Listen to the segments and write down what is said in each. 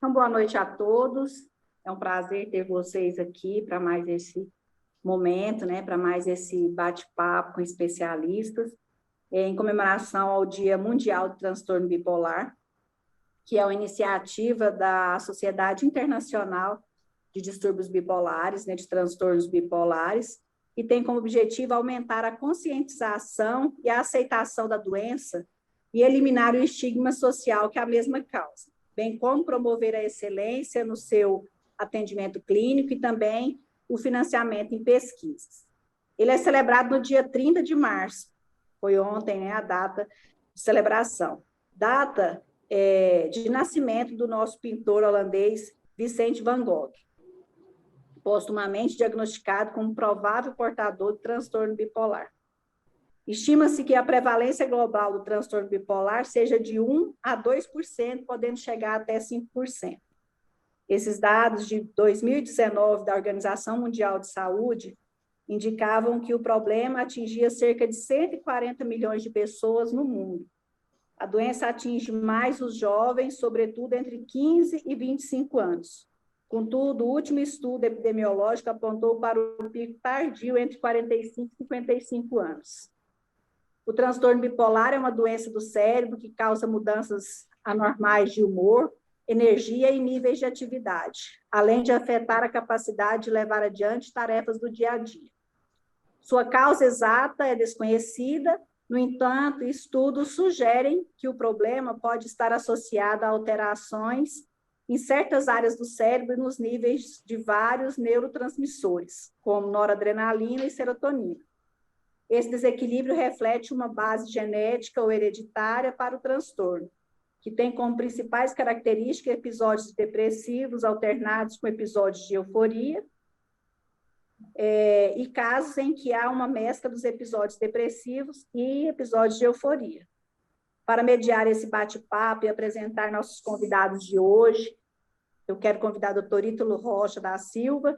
Então, boa noite a todos. É um prazer ter vocês aqui para mais esse momento, né? Para mais esse bate-papo com especialistas, em comemoração ao Dia Mundial do Transtorno Bipolar, que é uma iniciativa da Sociedade Internacional de Distúrbios Bipolares, né? De transtornos bipolares, e tem como objetivo aumentar a conscientização e a aceitação da doença e eliminar o estigma social que a mesma causa, bem como promover a excelência no seu atendimento clínico e também o financiamento em pesquisas. Ele é celebrado no dia 30 de março, foi ontem, né, a data de celebração. Data de nascimento do nosso pintor holandês Vicente van Gogh, postumamente diagnosticado como provável portador de transtorno bipolar. Estima-se que a prevalência global do transtorno bipolar seja de 1 a 2%, podendo chegar até 5%. Esses dados de 2019 da Organização Mundial de Saúde indicavam que o problema atingia cerca de 140 milhões de pessoas no mundo. A doença atinge mais os jovens, sobretudo entre 15 e 25 anos. Contudo, o último estudo epidemiológico apontou para o pico tardio entre 45 e 55 anos. O transtorno bipolar é uma doença do cérebro que causa mudanças anormais de humor, energia e níveis de atividade, além de afetar a capacidade de levar adiante tarefas do dia a dia. Sua causa exata é desconhecida, no entanto, estudos sugerem que o problema pode estar associado a alterações em certas áreas do cérebro e nos níveis de vários neurotransmissores, como noradrenalina e serotonina. Esse desequilíbrio reflete uma base genética ou hereditária para o transtorno, que tem como principais características episódios depressivos alternados com episódios de euforia, e casos em que há uma mescla dos episódios depressivos e episódios de euforia. Para mediar esse bate-papo e apresentar nossos convidados de hoje, eu quero convidar o Dr. Ítalo Rocha da Silva,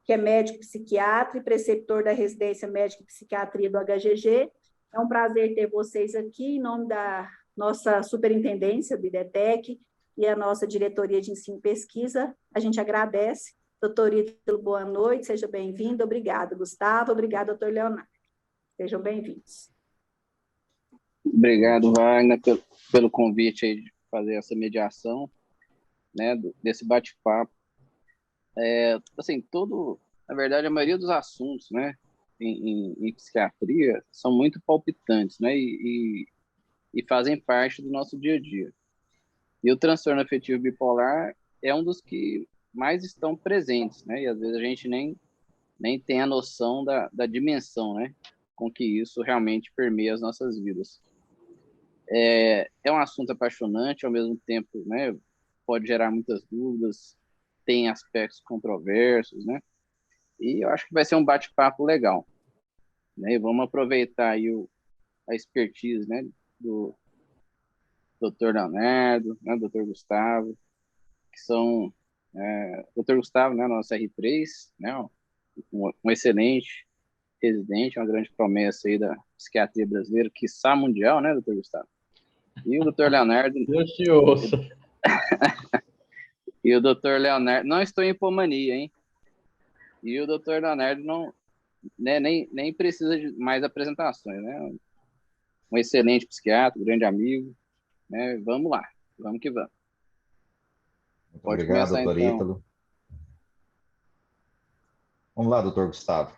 que é médico psiquiatra e preceptor da residência médica e psiquiatria do HGG. É um prazer ter vocês aqui, em nome da nossa superintendência do IDETEC e a nossa diretoria de ensino e pesquisa. A gente agradece. Doutor Ítalo, boa noite, seja bem-vindo. Obrigada, Gustavo. Obrigada, doutor Leonardo. Sejam bem-vindos. Obrigado, Wagner, pelo convite aí de fazer essa mediação, né, desse bate-papo. Assim, na verdade, a maioria dos assuntos, né, em psiquiatria são muito palpitantes, né, e fazem parte do nosso dia a dia. E o transtorno afetivo bipolar é um dos que mais estão presentes, né, e às vezes a gente nem tem a noção da dimensão, né, com que isso realmente permeia as nossas vidas. É um assunto apaixonante, ao mesmo tempo, né, pode gerar muitas dúvidas, tem aspectos controversos, né, e eu acho que vai ser um bate-papo legal, né, e vamos aproveitar aí a expertise, né, do Dr. Leonardo, né, do Dr. Gustavo, que são, Dr. Gustavo, né, nosso R3, né, um excelente residente, uma grande promessa aí da psiquiatria brasileira, quiçá mundial, né, Dr. Gustavo? E o Dr. Leonardo... Deus te ouça. E o Dr. Leonardo... Não estou em hipomania, hein? E o Dr. Leonardo não, né, nem precisa de mais apresentações, né? Um excelente psiquiatra, um grande amigo, né? Vamos lá, vamos que vamos. Muito Pode obrigado, começar, doutor então. Ítalo. Vamos lá, doutor Gustavo.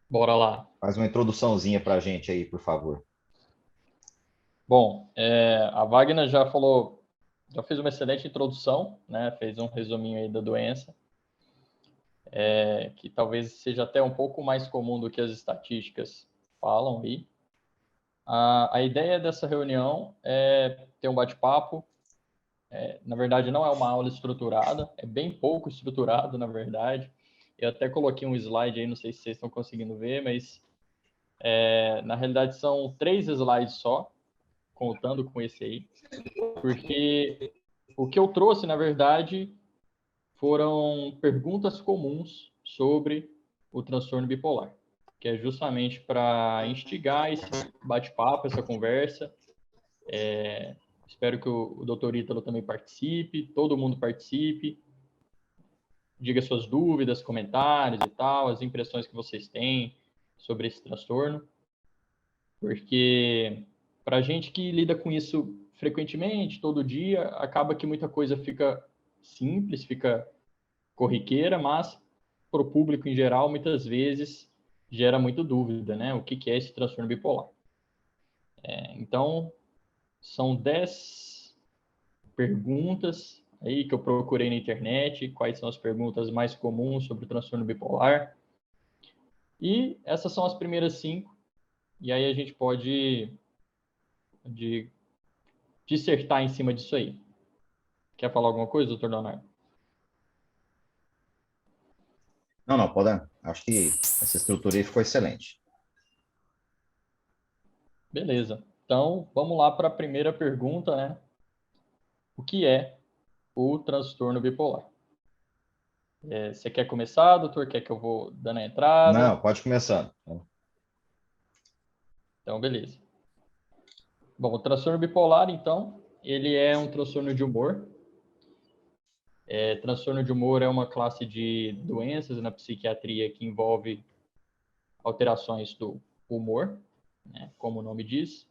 Bora lá. Faz uma introduçãozinha para a gente aí, por favor. Bom, a Wagner já fez uma excelente introdução, né? Fez um resuminho aí da doença, que talvez seja até um pouco mais comum do que as estatísticas falam aí. A ideia dessa reunião é ter um bate-papo. Na verdade, não é uma aula estruturada, é bem pouco estruturado, na verdade. Eu até coloquei um slide aí, não sei se vocês estão conseguindo ver, mas na realidade são 3 slides só, contando com esse aí, porque o que eu trouxe, na verdade, foram perguntas comuns sobre o transtorno bipolar, que é justamente para instigar esse bate-papo, essa conversa, Espero que o doutor Ítalo também participe, todo mundo participe. Diga suas dúvidas, comentários e tal, as impressões que vocês têm sobre esse transtorno. Porque para a gente que lida com isso frequentemente, todo dia, acaba que muita coisa fica simples, fica corriqueira, mas para o público em geral, muitas vezes gera muita dúvida, né? O que é esse transtorno bipolar? Então, são 10 perguntas aí que eu procurei na internet, quais são as perguntas mais comuns sobre o transtorno bipolar. E essas são as primeiras 5, e aí a gente pode dissertar em cima disso aí. Quer falar alguma coisa, doutor Leonardo? Não, pode. Acho que essa estrutura aí ficou excelente. Beleza. Então, vamos lá para a primeira pergunta, né? O que é o transtorno bipolar? Você quer começar, doutor? Quer que eu vou dando a entrada? Não, pode começar. Então, beleza. Bom, o transtorno bipolar, então, ele é um transtorno de humor. Transtorno de humor é uma classe de doenças na psiquiatria que envolve alterações do humor, né, como o nome diz,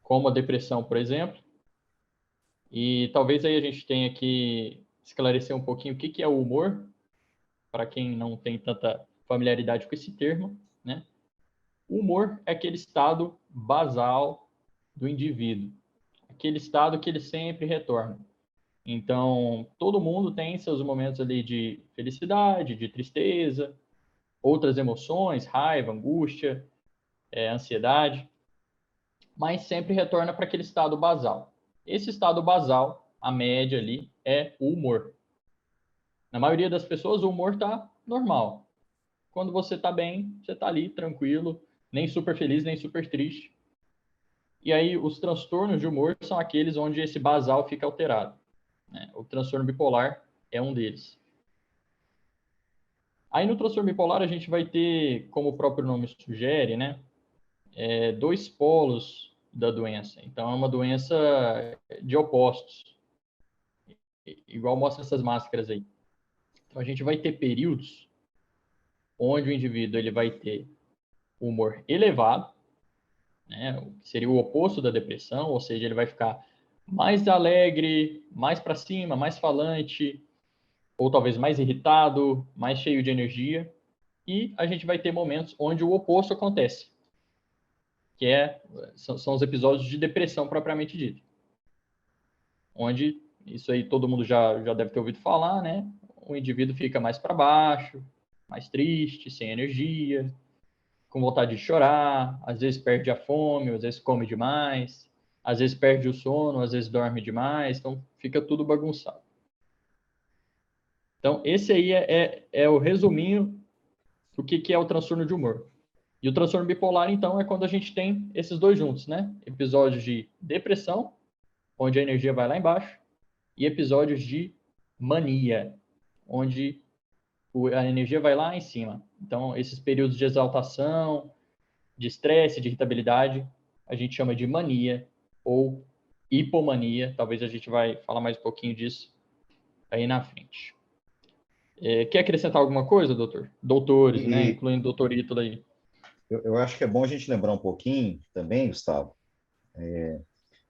como a depressão, por exemplo. E talvez aí a gente tenha que esclarecer um pouquinho o que é o humor, para quem não tem tanta familiaridade com esse termo, né? O humor é aquele estado basal do indivíduo, aquele estado que ele sempre retorna. Então, todo mundo tem seus momentos ali de felicidade, de tristeza, outras emoções, raiva, angústia, ansiedade, mas sempre retorna para aquele estado basal. Esse estado basal, a média ali, é o humor. Na maioria das pessoas, o humor está normal. Quando você está bem, você está ali, tranquilo, nem super feliz, nem super triste. E aí, os transtornos de humor são aqueles onde esse basal fica alterado, né? O transtorno bipolar é um deles. Aí, no transtorno bipolar, a gente vai ter, como o próprio nome sugere, né, 2 polos da doença. Então, é uma doença de opostos, igual mostra essas máscaras aí. Então, a gente vai ter períodos onde o indivíduo ele vai ter humor elevado, né, que seria o oposto da depressão, ou seja, ele vai ficar mais alegre, mais para cima, mais falante, ou talvez mais irritado, mais cheio de energia. E a gente vai ter momentos onde o oposto acontece, que são os episódios de depressão propriamente dito, onde isso aí todo mundo já deve ter ouvido falar, né? O indivíduo fica mais para baixo, mais triste, sem energia, com vontade de chorar, às vezes perde a fome, às vezes come demais, às vezes perde o sono, às vezes dorme demais, então fica tudo bagunçado. Então, esse aí é o resuminho do que é o transtorno de humor. E o transtorno bipolar, então, é quando a gente tem esses dois juntos, né? Episódios de depressão, onde a energia vai lá embaixo, e episódios de mania, onde a energia vai lá em cima. Então, esses períodos de exaltação, de estresse, de irritabilidade, a gente chama de mania ou hipomania. Talvez a gente vai falar mais um pouquinho disso aí na frente. Quer acrescentar alguma coisa, doutor? Doutores, né? Incluindo o doutor Ítalo aí. Eu acho que é bom a gente lembrar um pouquinho também, Gustavo,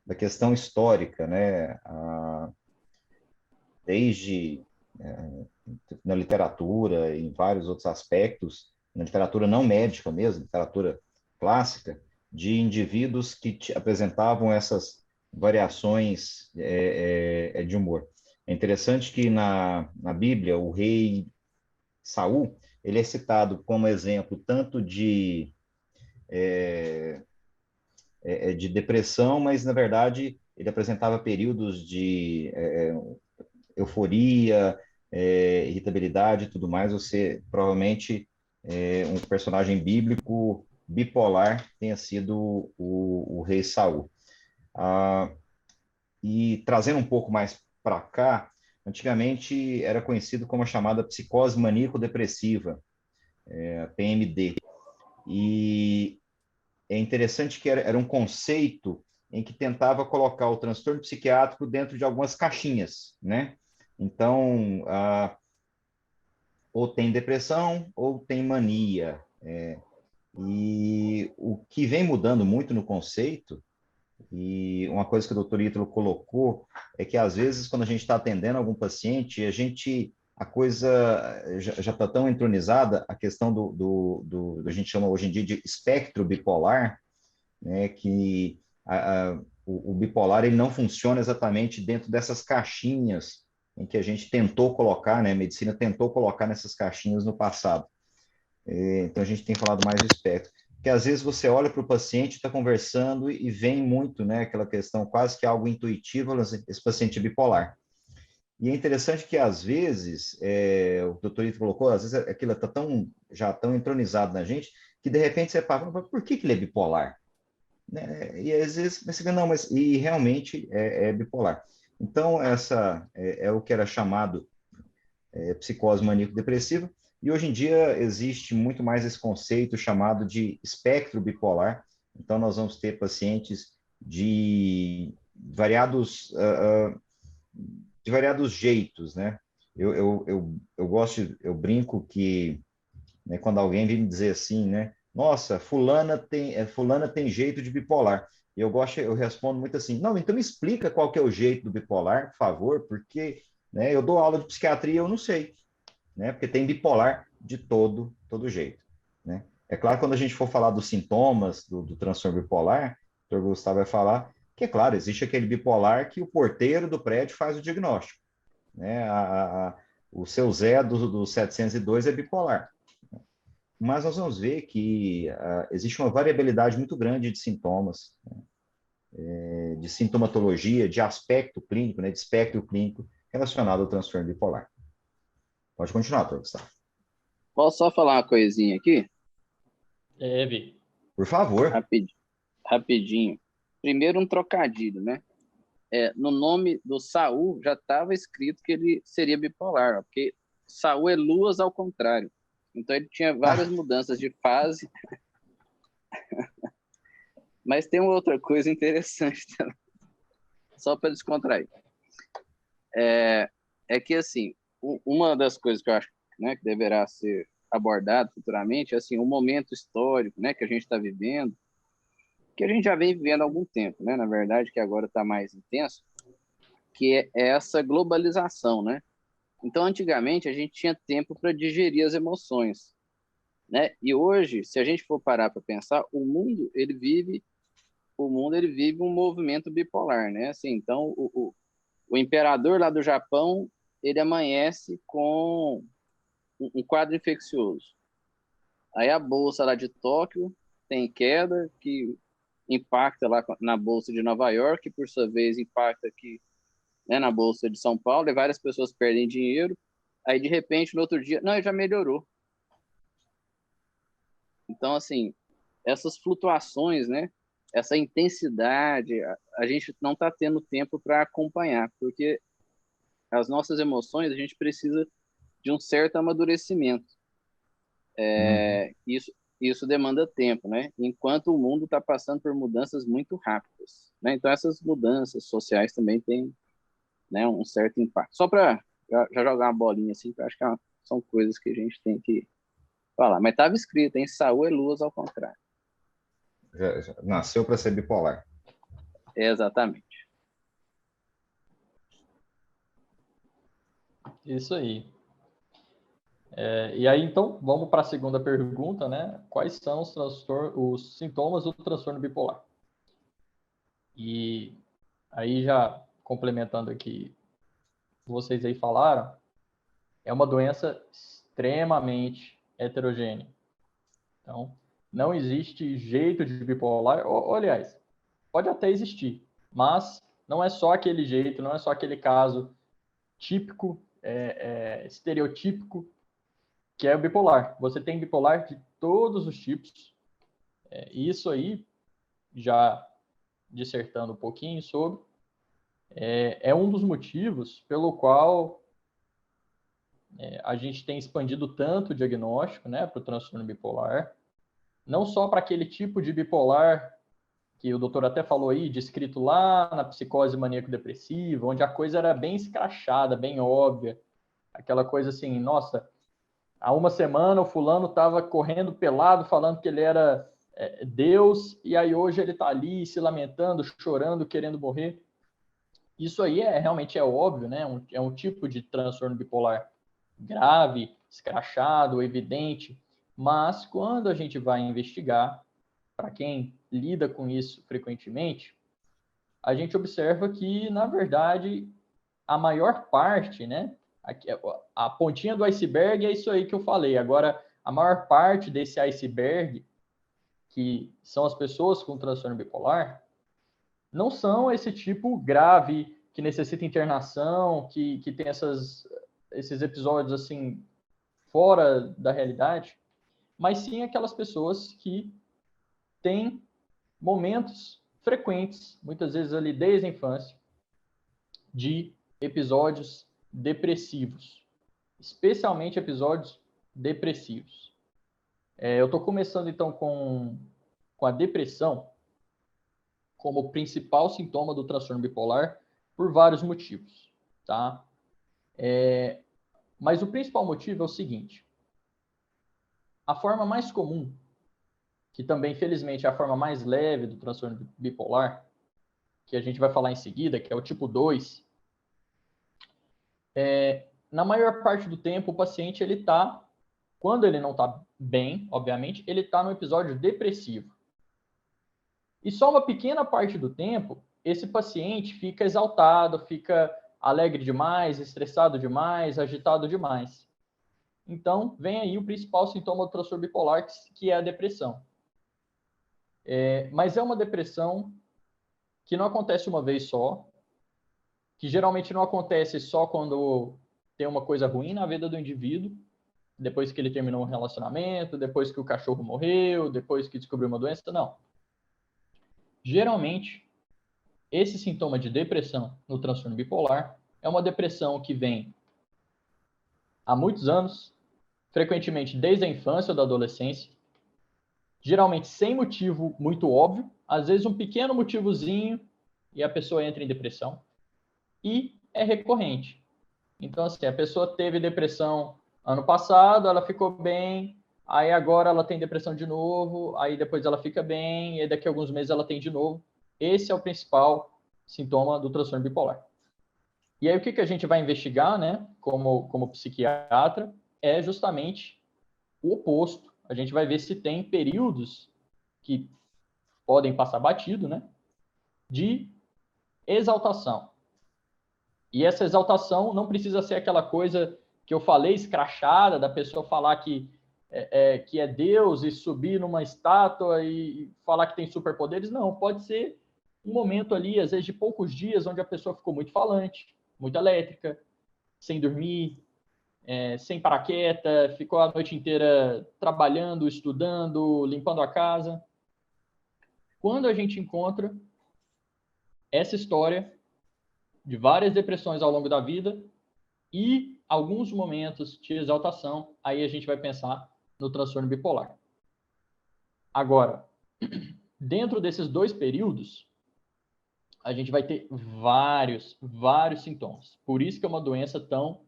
da questão histórica, né? Desde na literatura, em vários outros aspectos, na literatura não médica mesmo, literatura clássica, de indivíduos que apresentavam essas variações de humor. É interessante que na Bíblia, o rei Saul, ele é citado como exemplo tanto de depressão, mas, na verdade, ele apresentava períodos de euforia, irritabilidade e tudo mais. Você, provavelmente, um personagem bíblico bipolar tenha sido o rei Saul. E trazendo um pouco mais para cá, antigamente era conhecido como a chamada psicose maníaco-depressiva, PMD. E é interessante que era um conceito em que tentava colocar o transtorno psiquiátrico dentro de algumas caixinhas, né? Então, ou tem depressão ou tem mania. E o que vem mudando muito no conceito, e uma coisa que o doutor Ítalo colocou, é que às vezes quando a gente está atendendo algum paciente, a coisa já está tão entronizada, a questão a gente chama hoje em dia de espectro bipolar, né, que o bipolar ele não funciona exatamente dentro dessas caixinhas em que a gente tentou colocar, né, a medicina tentou colocar nessas caixinhas no passado. Então, a gente tem falado mais do espectro. Porque, às vezes, você olha para o paciente, está conversando e vem muito, né, aquela questão quase que algo intuitivo, esse paciente é bipolar. E é interessante que, às vezes, o doutor Ito colocou, às vezes aquilo está já tão entronizado na gente, que, de repente, você fala, por que ele é bipolar? Né? E, às vezes, você fica, não, mas e realmente é bipolar. Então, essa é o que era chamado psicose maníaco-depressiva, e hoje em dia existe muito mais esse conceito chamado de espectro bipolar. Então, nós vamos ter pacientes de variados, de variados jeitos, né? Eu brinco que, né, quando alguém vem me dizer assim, né? Nossa, fulana tem jeito de bipolar. Eu respondo muito assim, não, então me explica qual que é o jeito do bipolar, por favor, porque, né, eu dou aula de psiquiatria e eu não sei, né? Porque tem bipolar de todo jeito, né? É claro, quando a gente for falar dos sintomas do transtorno bipolar, o Dr. Gustavo vai falar que, é claro, existe aquele bipolar que o porteiro do prédio faz o diagnóstico, né? O seu Zé do 702 é bipolar. Mas nós vamos ver que existe uma variabilidade muito grande de sintomas, né? De sintomatologia, de aspecto clínico, né? De espectro clínico relacionado ao transtorno bipolar. Pode continuar, doutor Gustavo. Posso só falar uma coisinha aqui? Deve. Por favor. Rapidinho. Primeiro, um trocadilho, né? No nome do Saul já estava escrito que ele seria bipolar, ó, porque Saul é luas ao contrário. Então ele tinha várias mudanças de fase. Mas tem uma outra coisa interessante também, só para descontrair. É que, assim, uma das coisas que eu acho, né, que deverá ser abordado futuramente é assim, um momento histórico, né, que a gente está vivendo, que a gente já vem vivendo há algum tempo, né, na verdade, que agora está mais intenso, que é essa globalização, né? Então, antigamente, a gente tinha tempo para digerir as emoções, né? E hoje, se a gente for parar para pensar, o mundo ele vive um movimento bipolar, né? Assim, então, o imperador lá do Japão, ele amanhece com um quadro infeccioso. Aí a bolsa lá de Tóquio tem queda, que impacta lá na bolsa de Nova York, que por sua vez impacta aqui, né, na bolsa de São Paulo, e várias pessoas perdem dinheiro. Aí, de repente, no outro dia, não, já melhorou. Então, assim, essas flutuações, né, essa intensidade, a gente não está tendo tempo para acompanhar, porque as nossas emoções, a gente precisa de um certo amadurecimento. Isso demanda tempo, né? Enquanto o mundo está passando por mudanças muito rápidas, né? Então, essas mudanças sociais também têm, né, um certo impacto. Só para já jogar uma bolinha assim, que eu acho que são coisas que a gente tem que falar. Mas estava escrito, em Saúl é luas ao contrário. Já nasceu para ser bipolar. Exatamente. Isso aí. E aí, então, vamos para a segunda pergunta, né? Quais são os sintomas do transtorno bipolar? E aí, já complementando aqui, vocês aí falaram, é uma doença extremamente heterogênea. Então, não existe jeito de bipolar, ou aliás, pode até existir, mas não é só aquele jeito, não é só aquele caso típico, estereotípico, que é o bipolar. Você tem bipolar de todos os tipos. Isso aí, já dissertando um pouquinho sobre, é um dos motivos pelo qual a gente tem expandido tanto o diagnóstico, né, para o transtorno bipolar, não só para aquele tipo de bipolar que o doutor até falou aí, descrito lá na psicose maníaco-depressiva, onde a coisa era bem escrachada, bem óbvia, aquela coisa assim, nossa, há uma semana o fulano estava correndo pelado, falando que ele era Deus, e aí hoje ele está ali se lamentando, chorando, querendo morrer. Isso aí realmente é óbvio, né? É um tipo de transtorno bipolar grave, escrachado, evidente, mas quando a gente vai investigar, para quem lida com isso frequentemente, a gente observa que, na verdade, a maior parte, né? A pontinha do iceberg é isso aí que eu falei. Agora, a maior parte desse iceberg, que são as pessoas com transtorno bipolar, não são esse tipo grave, que necessita internação, que tem esses episódios assim fora da realidade, mas sim aquelas pessoas que têm momentos frequentes, muitas vezes ali desde a infância, de episódios depressivos, especialmente episódios depressivos. Eu estou começando então com a depressão como principal sintoma do transtorno bipolar por vários motivos, tá? Mas o principal motivo é o seguinte: a forma mais comum, que também, felizmente, é a forma mais leve do transtorno bipolar, que a gente vai falar em seguida, que é o tipo 2, na maior parte do tempo, o paciente, quando ele não está bem, obviamente, ele está no episódio depressivo. E só uma pequena parte do tempo, esse paciente fica exaltado, fica alegre demais, estressado demais, agitado demais. Então, vem aí o principal sintoma do transtorno bipolar, que é a depressão. Mas é uma depressão que não acontece uma vez só, que geralmente não acontece só quando tem uma coisa ruim na vida do indivíduo, depois que ele terminou um relacionamento, depois que o cachorro morreu, depois que descobriu uma doença, não. Geralmente, esse sintoma de depressão no transtorno bipolar é uma depressão que vem há muitos anos, frequentemente desde a infância ou da adolescência, geralmente sem motivo muito óbvio, às vezes um pequeno motivozinho e a pessoa entra em depressão, e é recorrente. Então, assim, a pessoa teve depressão ano passado, ela ficou bem, aí agora ela tem depressão de novo, aí depois ela fica bem, e daqui a alguns meses ela tem de novo. Esse é o principal sintoma do transtorno bipolar. E aí o que a gente vai investigar, né, como psiquiatra, é justamente o oposto. A gente vai ver se tem períodos que podem passar batido, né, de exaltação. E essa exaltação não precisa ser aquela coisa que eu falei, escrachada, da pessoa falar que é Deus e subir numa estátua e falar que tem superpoderes. Não, pode ser um momento ali, às vezes de poucos dias, onde a pessoa ficou muito falante, muito elétrica, sem dormir, sem parar quieta, ficou a noite inteira trabalhando, estudando, limpando a casa. Quando a gente encontra essa história de várias depressões ao longo da vida e alguns momentos de exaltação, aí a gente vai pensar no transtorno bipolar. Agora, dentro desses dois períodos, a gente vai ter vários sintomas. Por isso que é uma doença tão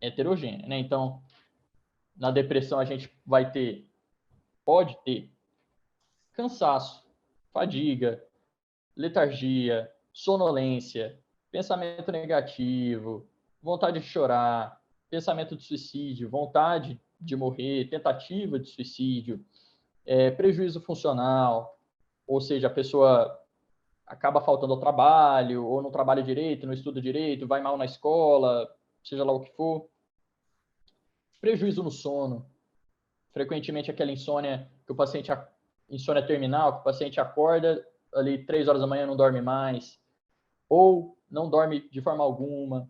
heterogênea, né? Então, na depressão a gente pode ter cansaço, fadiga, letargia, sonolência, pensamento negativo, vontade de chorar, pensamento de suicídio, vontade de morrer, tentativa de suicídio, prejuízo funcional, ou seja, a pessoa acaba faltando ao trabalho, ou não trabalha direito, não estuda direito, vai mal na escola, seja lá o que for. Prejuízo no sono, frequentemente aquela insônia que o paciente, insônia terminal, que o paciente acorda ali 3 horas da manhã, não dorme mais, ou não dorme de forma alguma,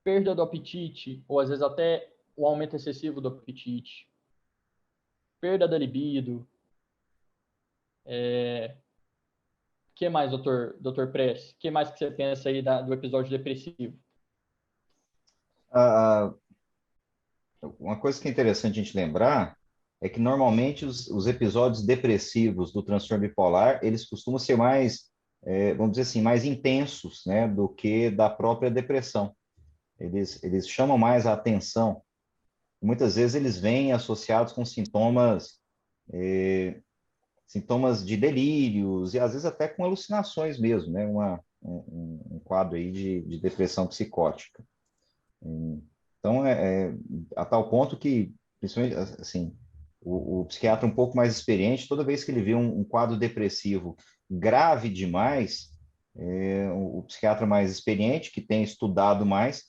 perda do apetite, ou às vezes até o aumento excessivo do apetite, perda da libido. Que mais, doutor Press? Que mais que você pensa aí do episódio depressivo? Uma coisa que é interessante a gente lembrar é que normalmente os episódios depressivos do transtorno bipolar, eles costumam ser mais, vamos dizer assim, mais intensos, né, do que da própria depressão. Eles chamam mais a atenção. Muitas vezes eles vêm associados com sintomas de delírios e às vezes até com alucinações mesmo, né, um quadro aí de depressão psicótica. Então, a tal ponto que, principalmente, assim, o psiquiatra um pouco mais experiente, toda vez que ele vê um quadro depressivo grave demais, o psiquiatra mais experiente, que tem estudado mais,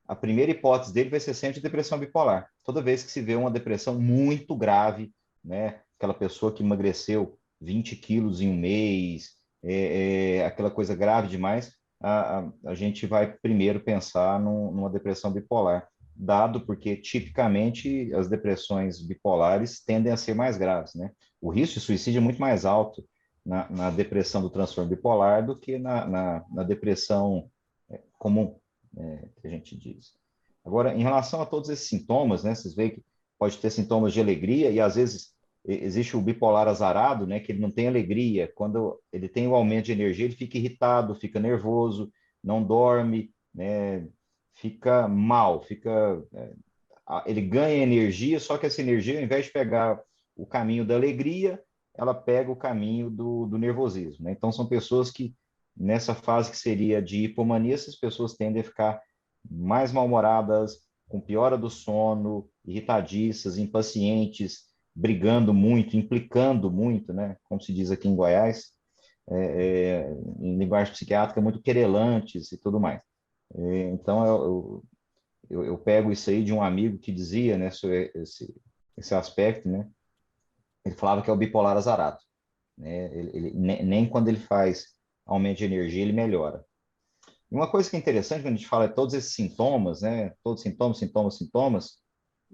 a primeira hipótese dele vai ser sempre depressão bipolar. Toda vez que se vê uma depressão muito grave, né, aquela pessoa que emagreceu 20 quilos em um mês, aquela coisa grave demais, a gente vai primeiro pensar numa depressão bipolar, dado porque tipicamente as depressões bipolares tendem a ser mais graves, né? O risco de suicídio é muito mais alto na depressão do transtorno bipolar do que na depressão comum, que a gente diz. Agora, em relação a todos esses sintomas, né? Vocês veem que pode ter sintomas de alegria e às vezes existe o bipolar azarado, né, que ele não tem alegria. Quando ele tem o aumento de energia, ele fica irritado, fica nervoso, não dorme, né, fica mal, ele ganha energia, só que essa energia, ao invés de pegar o caminho da alegria, ela pega o caminho do nervosismo, né? Então, são pessoas que, nessa fase que seria de hipomania, essas pessoas tendem a ficar mais mal-humoradas, com piora do sono, irritadiças, impacientes, brigando muito, implicando muito, né? Como se diz aqui em Goiás, em linguagem psiquiátrica, muito querelantes e tudo mais. Então, eu pego isso aí de um amigo que dizia, né, sobre esse aspecto, né? Ele falava que é o bipolar azarado, né? Nem quando ele faz aumento de energia, ele melhora. E uma coisa que é interessante quando a gente fala de todos esses sintomas, né? Todos sintomas,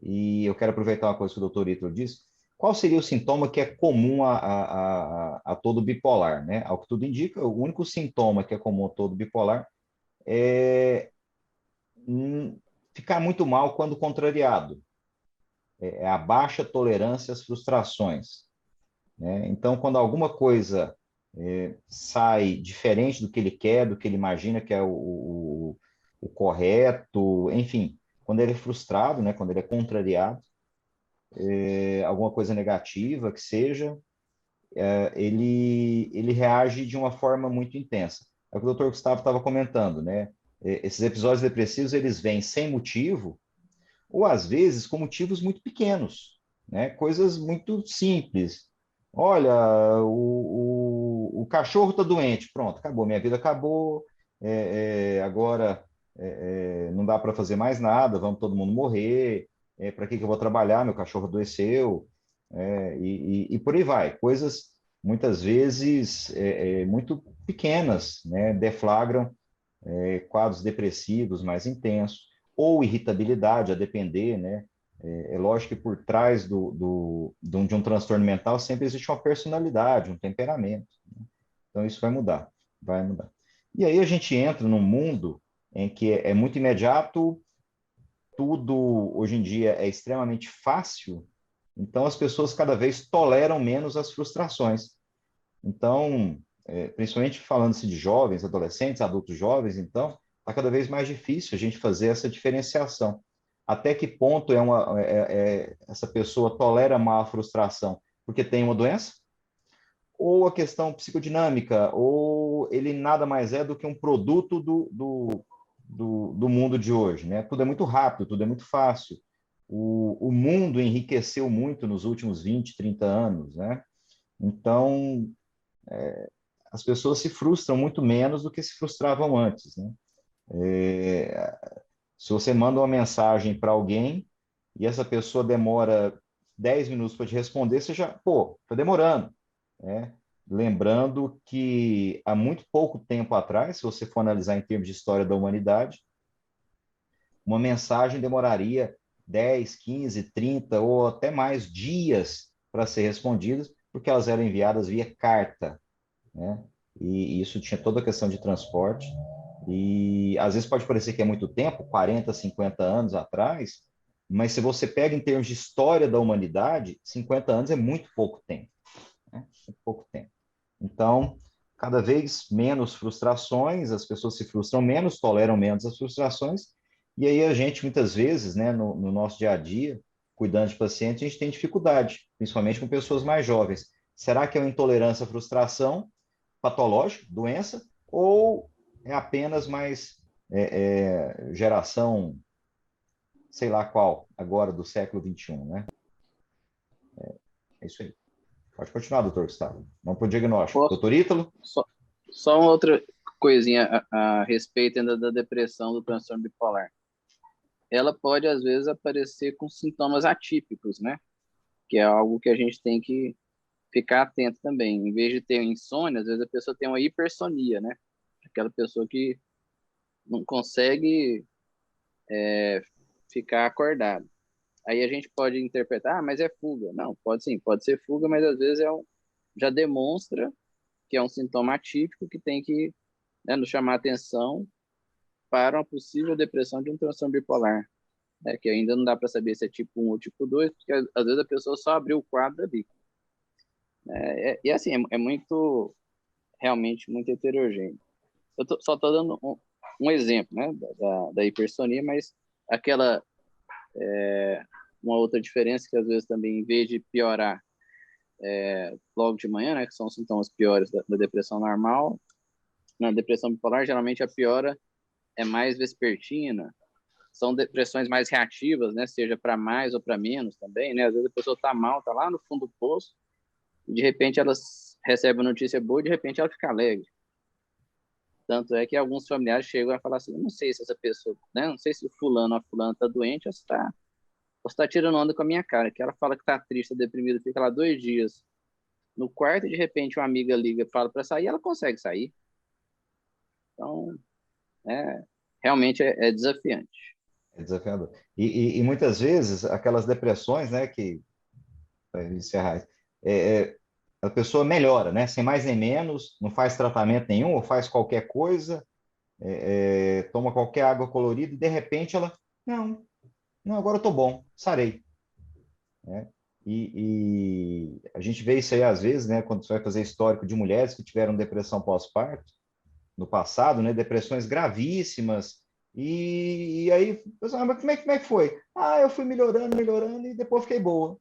e eu quero aproveitar uma coisa que o doutor Ítalo disse. Qual seria o sintoma que é comum a todo bipolar, né? Ao que tudo indica, o único sintoma que é comum a todo bipolar é ficar muito mal quando contrariado. É a baixa tolerância às frustrações, né? Então, quando alguma coisa sai diferente do que ele quer, do que ele imagina que é o correto, enfim, quando ele é frustrado, né? Quando ele é contrariado, alguma coisa negativa que seja, ele reage de uma forma muito intensa. É o que o Dr. Gustavo estava comentando, né? Esses episódios depressivos, eles vêm sem motivo, ou às vezes com motivos muito pequenos, né? Coisas muito simples. Olha, o cachorro está doente, pronto, acabou, minha vida acabou, agora não dá para fazer mais nada, vamos todo mundo morrer, para que eu vou trabalhar, meu cachorro adoeceu, e por aí vai. Coisas, muitas vezes, muito pequenas, né? Deflagram quadros depressivos mais intensos, ou irritabilidade, a depender, né? É lógico que por trás de um transtorno mental sempre existe uma personalidade, um temperamento, né? Então isso vai mudar, vai mudar. E aí a gente entra num mundo em que é muito imediato, tudo hoje em dia é extremamente fácil, então as pessoas cada vez toleram menos as frustrações. Então, principalmente falando-se de jovens, adolescentes, adultos jovens, então, está cada vez mais difícil a gente fazer essa diferenciação. Até que ponto essa pessoa tolera mal a frustração porque tem uma doença? Ou a questão psicodinâmica, ou ele nada mais é do que um produto do mundo de hoje, né? Tudo é muito rápido, tudo é muito fácil. O mundo enriqueceu muito nos últimos 20, 30 anos, né? Então, as pessoas se frustram muito menos do que se frustravam antes, né? Se você manda uma mensagem para alguém e essa pessoa demora 10 minutos para te responder, você já, pô, está demorando, né? Lembrando que há muito pouco tempo atrás, se você for analisar em termos de história da humanidade, uma mensagem demoraria 10, 15, 30 ou até mais dias para ser respondida, porque elas eram enviadas via carta, né? E isso tinha toda a questão de transporte. E às vezes pode parecer que é muito tempo, 40, 50 anos atrás, mas se você pega em termos de história da humanidade, 50 anos é muito pouco tempo, né? Muito pouco tempo. Então, cada vez menos frustrações, as pessoas se frustram menos, toleram menos as frustrações, e aí a gente, muitas vezes, né, no nosso dia a dia, cuidando de pacientes, a gente tem dificuldade, principalmente com pessoas mais jovens. Será que é uma intolerância à frustração patológica, doença, ou é apenas mais geração, sei lá qual, agora do século XXI, né? É isso aí. Pode continuar, doutor Gustavo. Vamos para o diagnóstico. Posso? Doutor Ítalo? Só uma outra coisinha a respeito ainda da depressão do transtorno bipolar. Ela pode, às vezes, aparecer com sintomas atípicos, né? Que é algo que a gente tem que ficar atento também. Em vez de ter insônia, às vezes a pessoa tem uma hipersonia, né? Aquela pessoa que não consegue ficar acordada. Aí a gente pode interpretar, mas é fuga. Não, pode sim, pode ser fuga, mas às vezes já demonstra que é um sintoma atípico que tem que, né, nos chamar a atenção para uma possível depressão de um transtorno bipolar, né, que ainda não dá para saber se é tipo 1 ou tipo 2, porque às vezes a pessoa só abriu o quadro ali. E assim, muito, realmente muito heterogêneo. Só estou dando um exemplo, né, da hipersonia, mas aquela, uma outra diferença que às vezes também, em vez de piorar logo de manhã, né, que são os sintomas piores da depressão normal, na depressão bipolar, geralmente a piora é mais vespertina, são depressões mais reativas, né, seja para mais ou para menos também, né, às vezes a pessoa está mal, está lá no fundo do poço, e de repente ela recebe uma notícia boa, e de repente ela fica alegre. Tanto é que alguns familiares chegam a falar assim, eu não sei se essa pessoa, né, não sei se o fulano ou a fulana está doente ou se está tirando onda com a minha cara, que ela fala que está triste, está deprimida, fica lá 2 dias no quarto e de repente uma amiga liga e fala para sair, ela consegue sair. Então, realmente é desafiante. É desafiador. E muitas vezes, aquelas depressões, né, que, para encerrar, a pessoa melhora, né, sem mais nem menos, não faz tratamento nenhum, ou faz qualquer coisa, toma qualquer água colorida, e de repente ela, não, agora eu tô bom, sarei. Né? E a gente vê isso aí às vezes, né, quando você vai fazer histórico de mulheres que tiveram depressão pós-parto, no passado, né, depressões gravíssimas, e aí, pessoal, mas como é que foi? Ah, eu fui melhorando, melhorando, e depois fiquei boa.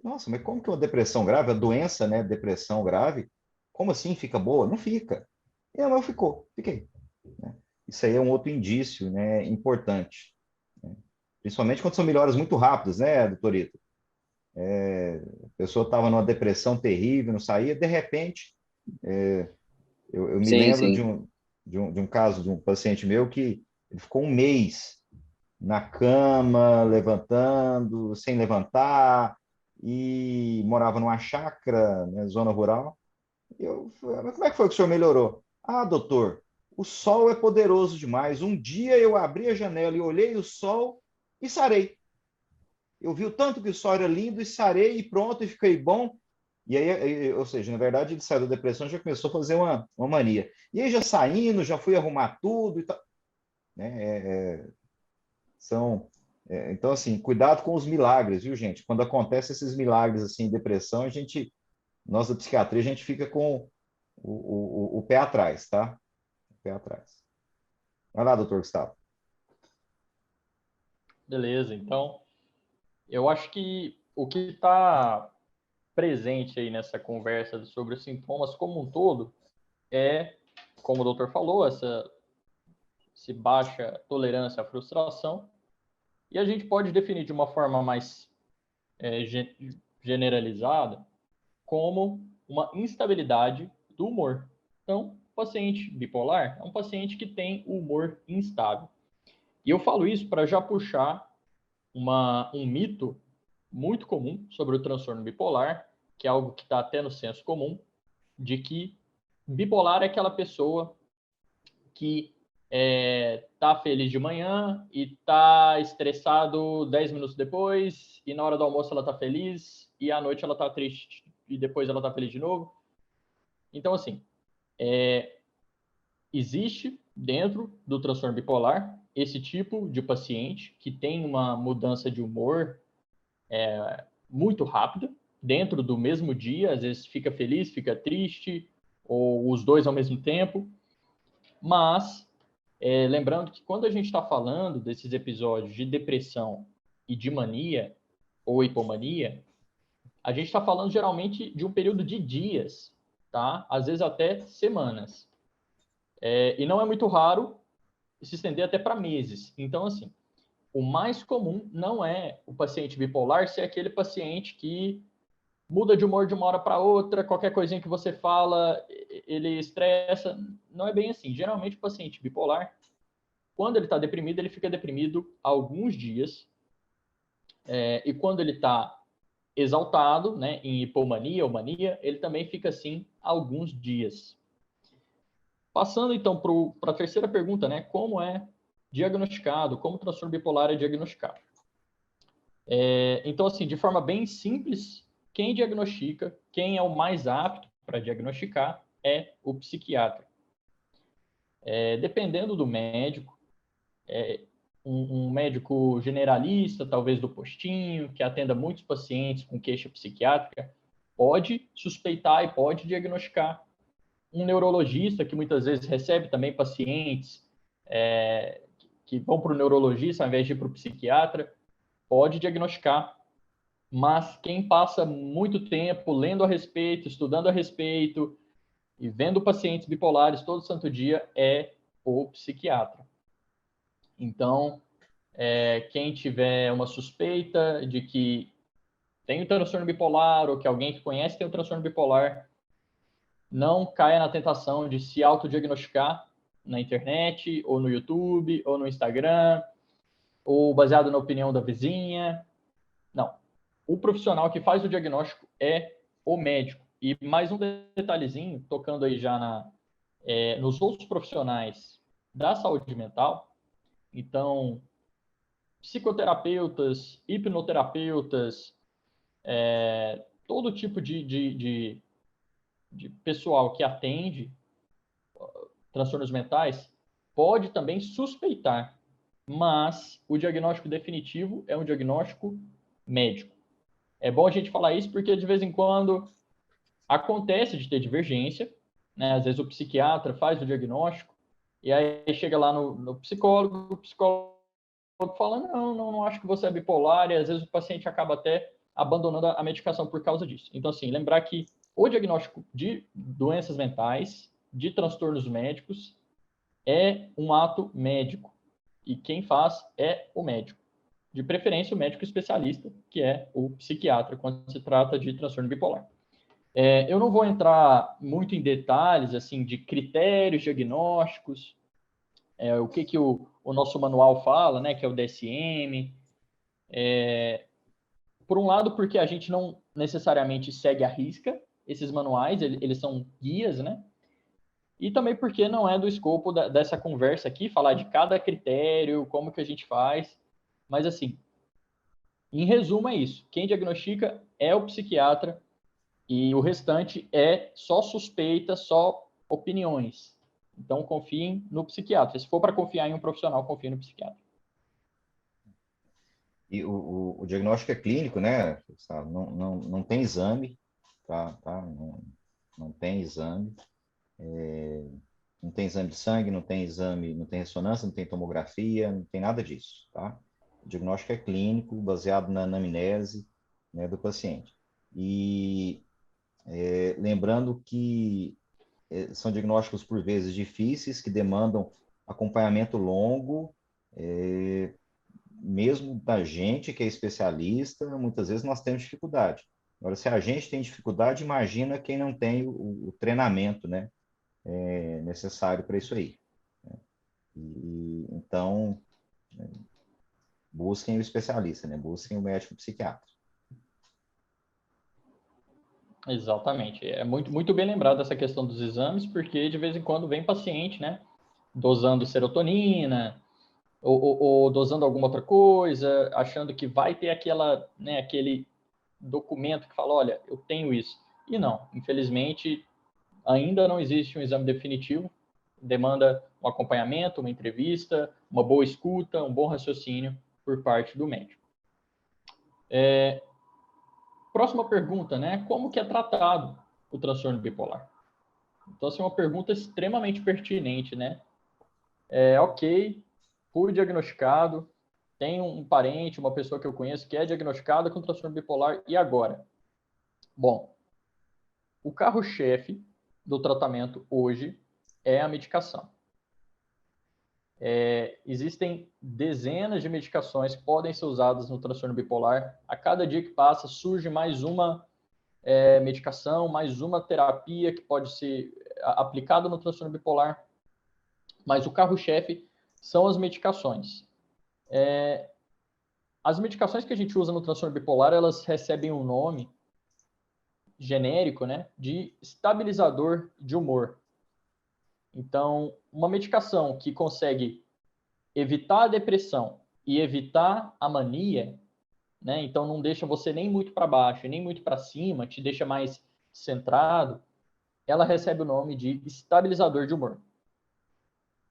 Nossa, mas como que uma depressão grave, a doença, né, depressão grave, como assim fica boa? Não fica. Não, mas fiquei. Né? Isso aí é um outro indício, né, importante. Né? Principalmente quando são melhoras muito rápidas, né, doutorita? A pessoa estava numa depressão terrível, não saía, de repente, eu me Sim, lembro sim. de um caso de um paciente meu que ele ficou um mês na cama, levantando, sem levantar, e morava numa chácara, né, zona rural. Eu falei, mas como é que foi que o senhor melhorou? Ah, doutor, o sol é poderoso demais. Um dia eu abri a janela e olhei o sol e sarei. Eu vi o tanto que o sol era lindo e sarei e pronto, e fiquei bom. E aí, ou seja, na verdade, ele saiu da depressão e já começou a fazer uma mania. E aí, já saindo, já fui arrumar tudo e tal. Né? São, então, assim, cuidado com os milagres, viu, gente? Quando acontecem esses milagres, assim, depressão, nós da psiquiatria, a gente fica com o pé atrás, tá? O pé atrás. Vai lá, doutor Gustavo. Beleza, então, eu acho que o que está presente aí nessa conversa sobre os sintomas como um todo é, como o doutor falou, essa baixa tolerância à frustração, e a gente pode definir de uma forma mais generalizada como uma instabilidade do humor. Então, o paciente bipolar é um paciente que tem o humor instável. E eu falo isso para já puxar um mito muito comum sobre o transtorno bipolar, que é algo que está até no senso comum, de que bipolar é aquela pessoa que tá feliz de manhã e tá estressado 10 minutos depois, e na hora do almoço ela tá feliz, e à noite ela tá triste, e depois ela tá feliz de novo. Então, assim, existe dentro do transtorno bipolar esse tipo de paciente que tem uma mudança de humor muito rápida, dentro do mesmo dia, às vezes fica feliz, fica triste, ou os dois ao mesmo tempo, mas lembrando que quando a gente está falando desses episódios de depressão e de mania, ou hipomania, a gente está falando geralmente de um período de dias, tá? Às vezes até semanas. E não é muito raro se estender até para meses. Então, assim, o mais comum não é o paciente bipolar ser aquele paciente que muda de humor de uma hora para outra, qualquer coisinha que você fala, ele estressa. Não é bem assim. Geralmente, o paciente bipolar, quando ele está deprimido, ele fica deprimido alguns dias. E quando ele está exaltado, né, em hipomania ou mania, ele também fica assim alguns dias. Passando então para a terceira pergunta, né, como é diagnosticado, como o transtorno bipolar é diagnosticado? Então, assim, de forma bem simples, quem diagnostica, quem é o mais apto para diagnosticar é o psiquiatra. Dependendo do médico, um médico generalista, talvez do postinho, que atenda muitos pacientes com queixa psiquiátrica, pode suspeitar e pode diagnosticar. Um neurologista, que muitas vezes recebe também pacientes que vão para o neurologista ao invés de ir para o psiquiatra, pode diagnosticar. Mas quem passa muito tempo lendo a respeito, estudando a respeito e vendo pacientes bipolares todo santo dia é o psiquiatra. Então, quem tiver uma suspeita de que tem o transtorno bipolar ou que alguém que conhece tem o transtorno bipolar, não caia na tentação de se autodiagnosticar na internet, ou no YouTube, ou no Instagram, ou baseado na opinião da vizinha. Não. O profissional que faz o diagnóstico é o médico. E mais um detalhezinho, tocando aí já nos outros profissionais da saúde mental. Então, psicoterapeutas, hipnoterapeutas, todo tipo de pessoal que atende transtornos mentais pode também suspeitar, mas o diagnóstico definitivo é um diagnóstico médico. É bom a gente falar isso porque de vez em quando acontece de ter divergência, né? Às vezes o psiquiatra faz o diagnóstico e aí chega lá no psicólogo, o psicólogo fala, não acho que você é bipolar, e às vezes o paciente acaba até abandonando a medicação por causa disso. Então, assim, lembrar que o diagnóstico de doenças mentais, de transtornos médicos, é um ato médico. E quem faz é o médico. De preferência, o médico especialista, que é o psiquiatra, quando se trata de transtorno bipolar. Eu não vou entrar muito em detalhes assim de critérios diagnósticos, o que o nosso manual fala, né, que é o DSM. Por um lado, porque a gente não necessariamente segue à risca esses manuais, eles são guias, né? E também porque não é do escopo dessa conversa aqui, falar de cada critério, como que a gente faz. Mas, assim, em resumo é isso. Quem diagnostica é o psiquiatra e o restante é só suspeita, só opiniões. Então, confiem no psiquiatra. Se for para confiar em um profissional, confie no psiquiatra. E o diagnóstico é clínico, né? Não tem exame, tá? Não tem exame. Não tem exame de sangue, não tem exame, não tem ressonância, não tem tomografia, não tem nada disso, tá? O diagnóstico é clínico, baseado na anamnese, né, do paciente. E lembrando que são diagnósticos por vezes difíceis, que demandam acompanhamento longo, mesmo da gente que é especialista, muitas vezes nós temos dificuldade. Agora, se a gente tem dificuldade, imagina quem não tem o treinamento, né, necessário para isso aí. Então, busquem o especialista, né? Busquem o médico psiquiatra. Exatamente. É muito, muito bem lembrado essa questão dos exames, porque de vez em quando vem paciente, né, dosando serotonina, ou dosando alguma outra coisa, achando que vai ter aquele documento que fala, olha, eu tenho isso. E não, infelizmente, ainda não existe um exame definitivo, demanda um acompanhamento, uma entrevista, uma boa escuta, um bom raciocínio por parte do médico. Próxima pergunta, né? Como que é tratado o transtorno bipolar? Então, essa é uma pergunta extremamente pertinente, né? Ok, fui diagnosticado, tenho um parente, uma pessoa que eu conheço que é diagnosticada com transtorno bipolar, e agora? Bom, o carro-chefe do tratamento hoje é a medicação. Existem dezenas de medicações que podem ser usadas no transtorno bipolar. A cada dia que passa, surge mais uma medicação, mais uma terapia que pode ser aplicada no transtorno bipolar. Mas o carro-chefe são as medicações. As medicações que a gente usa no transtorno bipolar, elas recebem um nome genérico, né, de estabilizador de humor. Então, uma medicação que consegue evitar a depressão e evitar a mania, né, então não deixa você nem muito para baixo, nem muito para cima, te deixa mais centrado, ela recebe o nome de estabilizador de humor.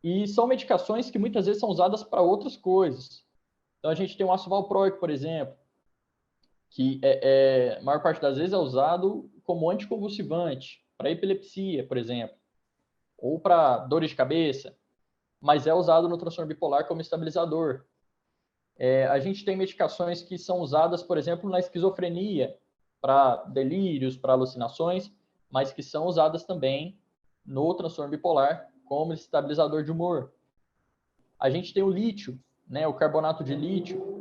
E são medicações que muitas vezes são usadas para outras coisas. Então, a gente tem o ácido valproico, por exemplo, que a maior parte das vezes é usado como anticonvulsivante, para epilepsia, por exemplo, ou para dores de cabeça, mas é usado no transtorno bipolar como estabilizador. A gente tem medicações que são usadas, por exemplo, na esquizofrenia, para delírios, para alucinações, mas que são usadas também no transtorno bipolar como estabilizador de humor. A gente tem o lítio, né, o carbonato de lítio,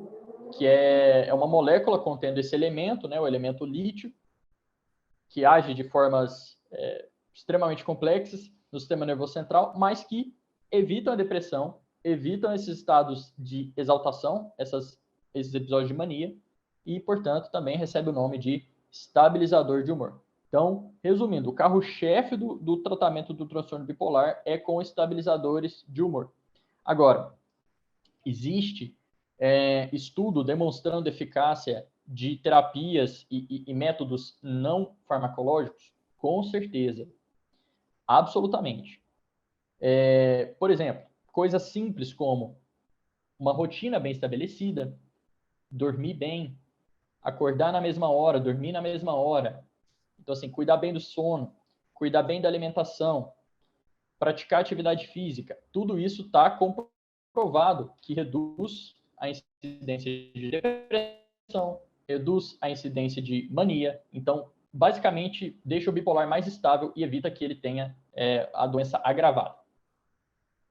que é uma molécula contendo esse elemento, né, o elemento lítio, que age de formas extremamente complexas no sistema nervoso central, mas que evitam a depressão, evitam esses estados de exaltação, esses episódios de mania, e, portanto, também recebe o nome de estabilizador de humor. Então, resumindo, o carro-chefe do tratamento do transtorno bipolar é com estabilizadores de humor. Agora, existe estudo demonstrando eficácia de terapias e métodos não farmacológicos? Com certeza. Absolutamente. Por exemplo, coisas simples como uma rotina bem estabelecida, dormir bem, acordar na mesma hora, dormir na mesma hora. Então, assim, cuidar bem do sono, cuidar bem da alimentação, praticar atividade física. Tudo isso está comprovado que reduz a incidência de depressão, reduz a incidência de mania. Então, basicamente, deixa o bipolar mais estável e evita que ele tenha a doença agravada.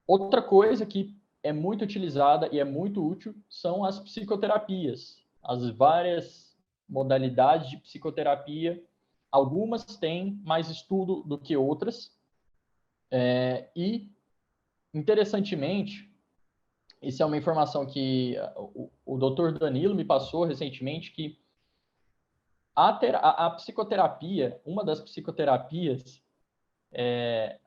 Outra coisa que é muito utilizada e é muito útil são as psicoterapias, as várias modalidades de psicoterapia. Algumas têm mais estudo do que outras. E, interessantemente, isso é uma informação que o Dr. Danilo me passou recentemente, que a psicoterapia, uma das psicoterapias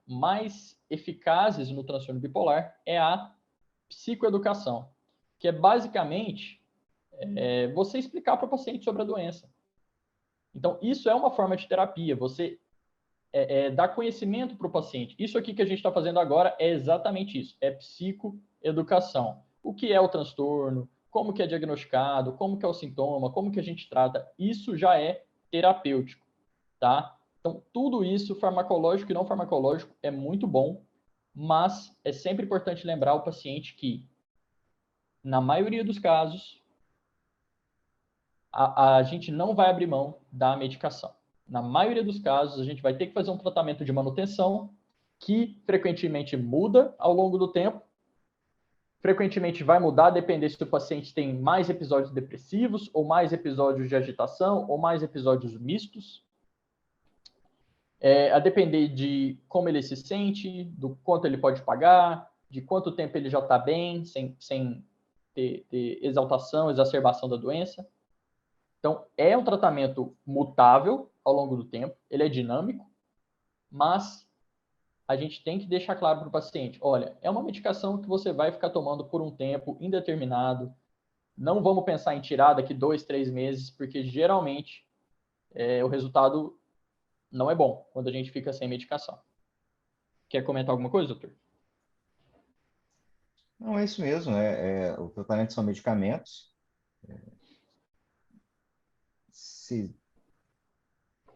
mais eficazes no transtorno bipolar é a psicoeducação, que é basicamente você explicar para o paciente sobre a doença. Então, isso é uma forma de terapia, você dar conhecimento para o paciente. Isso aqui que a gente está fazendo agora é exatamente isso, é psicoeducação. O que é o transtorno, como que é diagnosticado, como que é o sintoma, como que a gente trata, isso já é terapêutico, tá? Então, tudo isso, farmacológico e não farmacológico, é muito bom, mas é sempre importante lembrar o paciente que, na maioria dos casos, a gente não vai abrir mão da medicação. Na maioria dos casos, a gente vai ter que fazer um tratamento de manutenção que frequentemente muda ao longo do tempo. Frequentemente vai mudar, dependendo se o paciente tem mais episódios depressivos, ou mais episódios de agitação, ou mais episódios mistos. A depender de como ele se sente, do quanto ele pode pagar, de quanto tempo ele já está bem, sem ter exaltação, exacerbação da doença. Então, é um tratamento mutável ao longo do tempo, ele é dinâmico, mas a gente tem que deixar claro para o paciente, olha, é uma medicação que você vai ficar tomando por um tempo indeterminado, não vamos pensar em tirar daqui 2, 3 meses, porque geralmente o resultado não é bom quando a gente fica sem medicação. Quer comentar alguma coisa, doutor? Não, é isso mesmo. O tratamento são medicamentos. Se,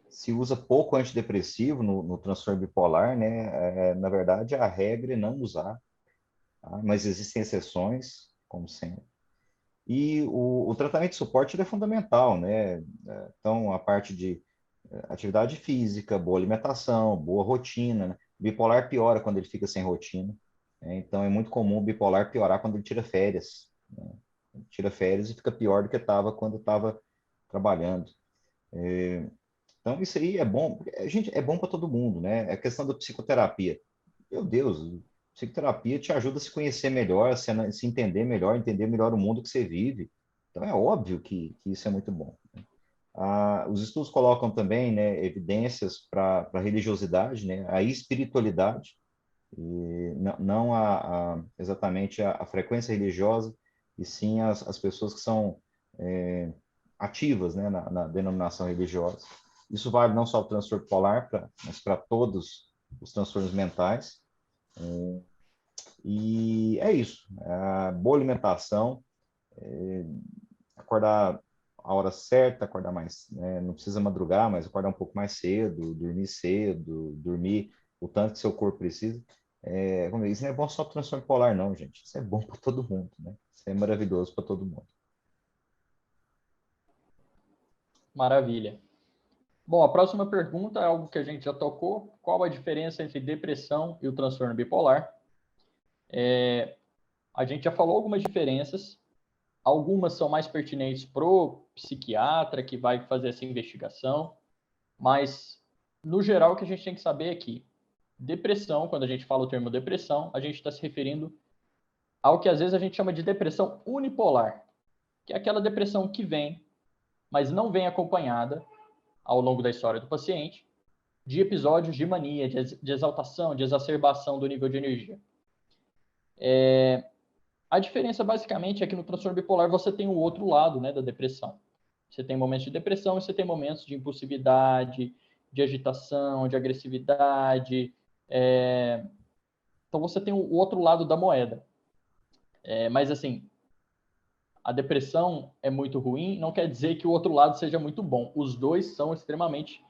se usa pouco antidepressivo no transtorno bipolar, né? Na verdade, a regra é não usar, tá? Mas existem exceções, como sempre. E o tratamento de suporte ele é fundamental, né? Então, a parte de atividade física, boa alimentação, boa rotina, né? O bipolar piora quando ele fica sem rotina, né? Então, é muito comum o bipolar piorar quando ele tira férias, né? Ele tira férias e fica pior do que estava quando estava trabalhando. Então, isso aí é bom, gente, é bom para todo mundo, né? É a questão da psicoterapia. Meu Deus, psicoterapia te ajuda a se conhecer melhor, se entender melhor o mundo que você vive. Então, é óbvio que isso é muito bom. Os estudos colocam também, né, evidências para a religiosidade, né, a espiritualidade, e não exatamente a frequência religiosa, e sim as pessoas que são ativas, né, na denominação religiosa. Isso vale não só para o transtorno bipolar, mas para todos os transtornos mentais. E é isso. Boa alimentação, acordar a hora certa, acordar mais, né, não precisa madrugar, mas acordar um pouco mais cedo, dormir o tanto que seu corpo precisa. Isso não é bom só para o transtorno bipolar, não, gente. Isso é bom para todo mundo, né? Isso é maravilhoso para todo mundo. Maravilha. Bom, a próxima pergunta é algo que a gente já tocou. Qual a diferença entre depressão e o transtorno bipolar? A gente já falou algumas diferenças. Algumas são mais pertinentes para o psiquiatra que vai fazer essa investigação, mas, no geral, o que a gente tem que saber é que depressão, quando a gente fala o termo depressão, a gente está se referindo ao que às vezes a gente chama de depressão unipolar, que é aquela depressão que vem, mas não vem acompanhada, ao longo da história do paciente, de episódios de mania, de exaltação, de exacerbação do nível de energia. A diferença, basicamente, é que no transtorno bipolar você tem o outro lado, né, da depressão. Você tem momentos de depressão e você tem momentos de impulsividade, de agitação, de agressividade. Então você tem o outro lado da moeda. Mas, assim, a depressão é muito ruim, não quer dizer que o outro lado seja muito bom. Os dois são extremamente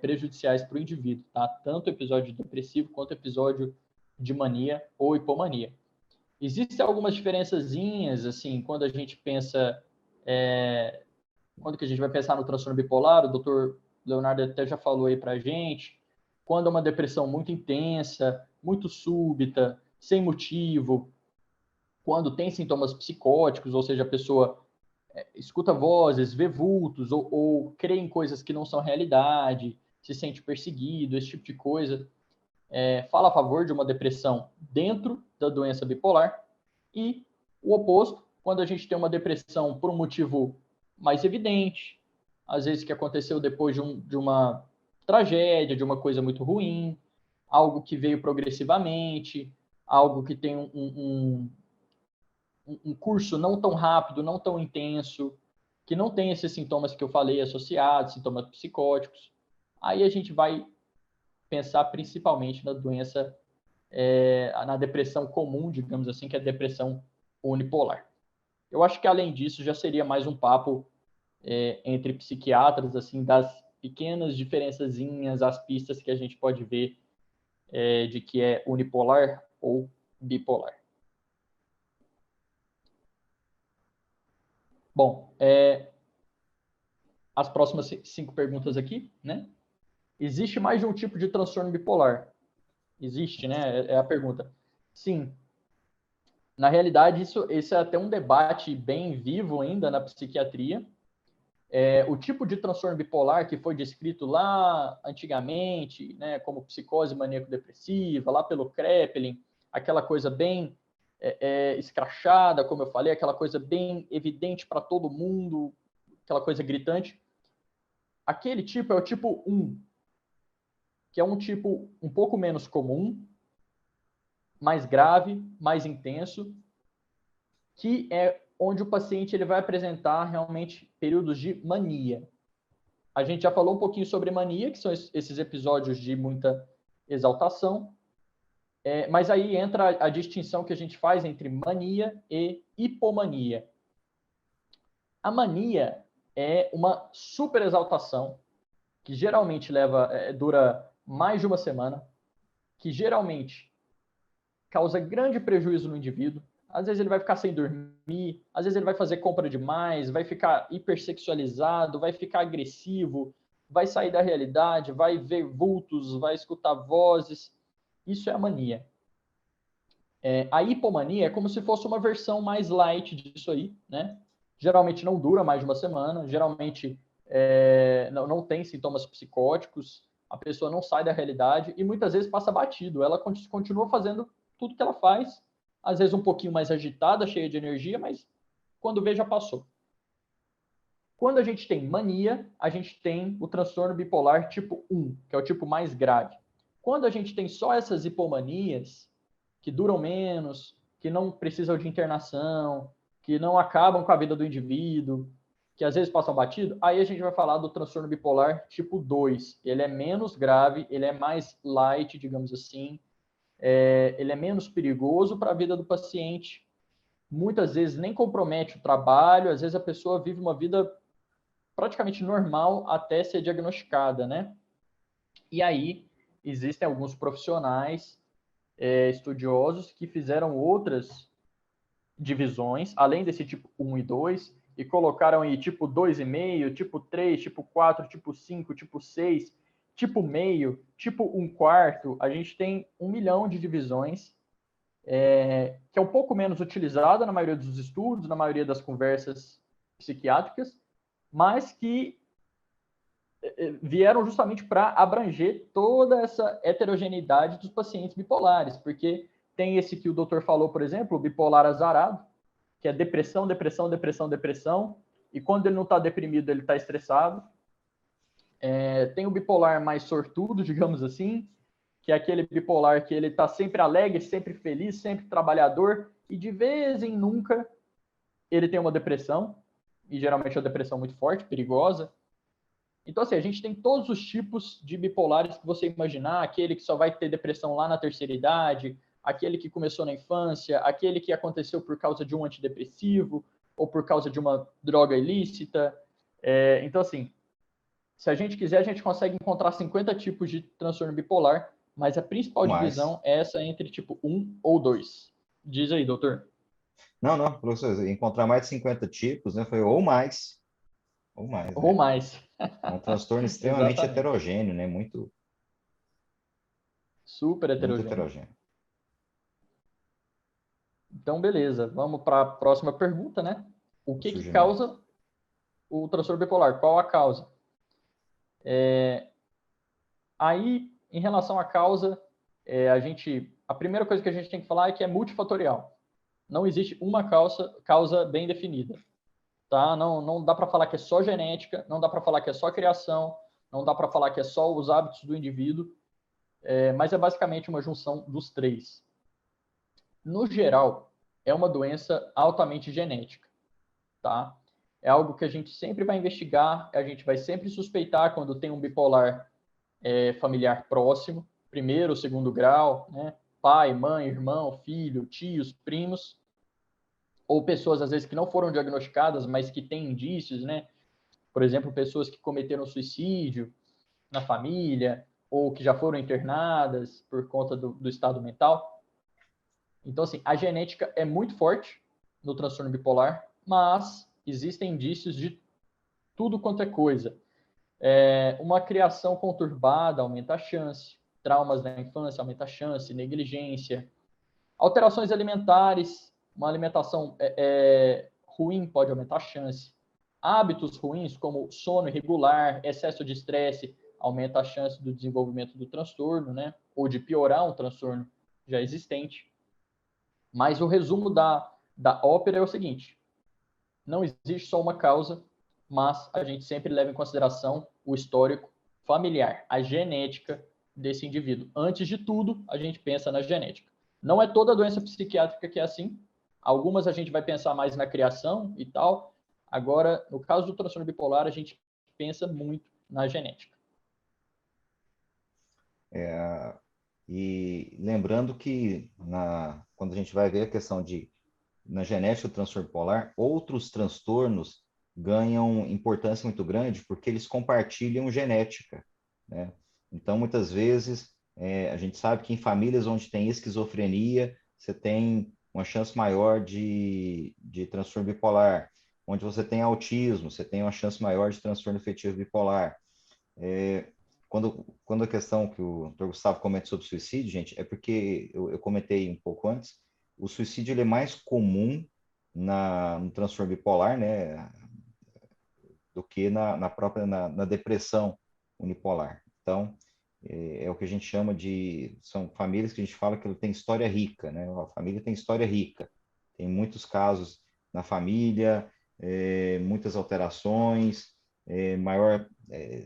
prejudiciais para o indivíduo, tá? Tanto o episódio depressivo quanto o episódio de mania ou hipomania. Existem algumas diferençazinhas, assim, quando a gente pensa... quando que a gente vai pensar no transtorno bipolar, o doutor Leonardo até já falou aí para a gente, quando é uma depressão muito intensa, muito súbita, sem motivo, quando tem sintomas psicóticos, ou seja, a pessoa escuta vozes, vê vultos, ou crê em coisas que não são realidade, se sente perseguido, esse tipo de coisa, fala a favor de uma depressão dentro da doença bipolar. E o oposto, quando a gente tem uma depressão por um motivo mais evidente, às vezes que aconteceu depois de uma tragédia, de uma coisa muito ruim, algo que veio progressivamente, algo que tem um curso não tão rápido, não tão intenso, que não tem esses sintomas que eu falei associados, sintomas psicóticos. Aí a gente vai pensar principalmente na doença, na depressão comum, digamos assim, que é a depressão unipolar. Eu acho que, além disso, já seria mais um papo entre psiquiatras, assim, das pequenas diferençazinhas, as pistas que a gente pode ver de que é unipolar ou bipolar. Bom, as próximas 5 perguntas aqui, né? Existe mais de um tipo de transtorno bipolar? Existe, né? É a pergunta. Sim. Na realidade, esse é até um debate bem vivo ainda na psiquiatria. O tipo de transtorno bipolar que foi descrito lá antigamente, né, como psicose maníaco-depressiva, lá pelo Kraepelin, aquela coisa bem escrachada, como eu falei, aquela coisa bem evidente para todo mundo, aquela coisa gritante. Aquele tipo é o tipo 1, que é um tipo um pouco menos comum, mais grave, mais intenso, que é onde o paciente ele vai apresentar realmente períodos de mania. A gente já falou um pouquinho sobre mania, que são esses episódios de muita exaltação. Mas aí entra a distinção que a gente faz entre mania e hipomania. A mania é uma superexaltação que geralmente dura mais de uma semana, que geralmente causa grande prejuízo no indivíduo. Às vezes ele vai ficar sem dormir, às vezes ele vai fazer compra demais, vai ficar hipersexualizado, vai ficar agressivo, vai sair da realidade, vai ver vultos, vai escutar vozes. Isso é a mania. A hipomania é como se fosse uma versão mais light disso aí, né? Geralmente não dura mais de uma semana, geralmente não tem sintomas psicóticos, a pessoa não sai da realidade e muitas vezes passa batido. Ela continua fazendo tudo que ela faz, às vezes um pouquinho mais agitada, cheia de energia, mas quando vê já passou. Quando a gente tem mania, a gente tem o transtorno bipolar tipo 1, que é o tipo mais grave. Quando a gente tem só essas hipomanias, que duram menos, que não precisam de internação, que não acabam com a vida do indivíduo, que às vezes passam batido, aí a gente vai falar do transtorno bipolar tipo 2. Ele é menos grave, ele é mais light, digamos assim, ele é menos perigoso para a vida do paciente, muitas vezes nem compromete o trabalho, às vezes a pessoa vive uma vida praticamente normal até ser diagnosticada, né? E aí existem alguns profissionais estudiosos que fizeram outras divisões, além desse tipo 1 e 2, e colocaram aí tipo 2,5, tipo 3, tipo 4, tipo 5, tipo 6, tipo meio, tipo 1/4. A gente tem 1 milhão de divisões, que é um pouco menos utilizada na maioria dos estudos, na maioria das conversas psiquiátricas, mas que vieram justamente para abranger toda essa heterogeneidade dos pacientes bipolares, porque tem esse que o doutor falou, por exemplo, o bipolar azarado, que é depressão, depressão, depressão, depressão, e quando ele não está deprimido, ele está estressado. Tem o bipolar mais sortudo, digamos assim, que é aquele bipolar que ele está sempre alegre, sempre feliz, sempre trabalhador, e de vez em nunca ele tem uma depressão, e geralmente é uma depressão muito forte, perigosa. Então, assim, a gente tem todos os tipos de bipolares que você imaginar, aquele que só vai ter depressão lá na terceira idade, aquele que começou na infância, aquele que aconteceu por causa de um antidepressivo ou por causa de uma droga ilícita. Então, assim, se a gente quiser, a gente consegue encontrar 50 tipos de transtorno bipolar, mas a principal divisão é essa entre tipo 1 ou 2. Diz aí, doutor. Não, professor, encontrar mais de 50 tipos, né? Foi ou mais, né? Ou mais. É um transtorno extremamente heterogêneo, né? Super muito heterogêneo. heterogêneo. Então, beleza. Vamos para a próxima pergunta, né? O que causa o transtorno bipolar? Qual a causa? Aí, em relação à causa, a primeira coisa que a gente tem que falar é que é multifatorial. Não existe uma causa bem definida. Tá? Não dá para falar que é só genética, não dá para falar que é só criação, não dá para falar que é só os hábitos do indivíduo, mas é basicamente uma junção dos três. No geral, é uma doença altamente genética. Tá? É algo que a gente sempre vai investigar, a gente vai sempre suspeitar quando tem um bipolar familiar próximo, primeiro ou segundo grau, né? Pai, mãe, irmão, filho, tios, primos, ou pessoas às vezes que não foram diagnosticadas, mas que têm indícios, né? Por exemplo, pessoas que cometeram suicídio na família, ou que já foram internadas por conta do estado mental. Então, assim, a genética é muito forte no transtorno bipolar, mas existem indícios de tudo quanto é coisa. Uma criação conturbada aumenta a chance, traumas na infância aumenta a chance, negligência, alterações alimentares, uma alimentação ruim pode aumentar a chance, hábitos ruins como sono irregular, excesso de estresse aumenta a chance do desenvolvimento do transtorno, né? Ou de piorar um transtorno já existente. Mas o resumo da ópera é o seguinte: não existe só uma causa, mas a gente sempre leva em consideração o histórico familiar, a genética desse indivíduo. Antes de tudo, a gente pensa na genética. Não é toda doença psiquiátrica que é assim. Algumas a gente vai pensar mais na criação e tal. Agora, no caso do transtorno bipolar, a gente pensa muito na genética. E E lembrando que quando a gente vai ver a questão na genética do transtorno bipolar, outros transtornos ganham importância muito grande porque eles compartilham genética, né? Então, muitas vezes, a gente sabe que em famílias onde tem esquizofrenia, você tem uma chance maior de transtorno bipolar. Onde você tem autismo, você tem uma chance maior de transtorno afetivo bipolar. Quando a questão que o Dr. Gustavo comenta sobre suicídio, gente, é porque eu comentei um pouco antes, o suicídio ele é mais comum no transtorno bipolar, né, do que na própria na depressão unipolar. Então, é o que a gente chama são famílias que a gente fala que tem história rica, né? A família tem história rica. Tem muitos casos na família, muitas alterações, maior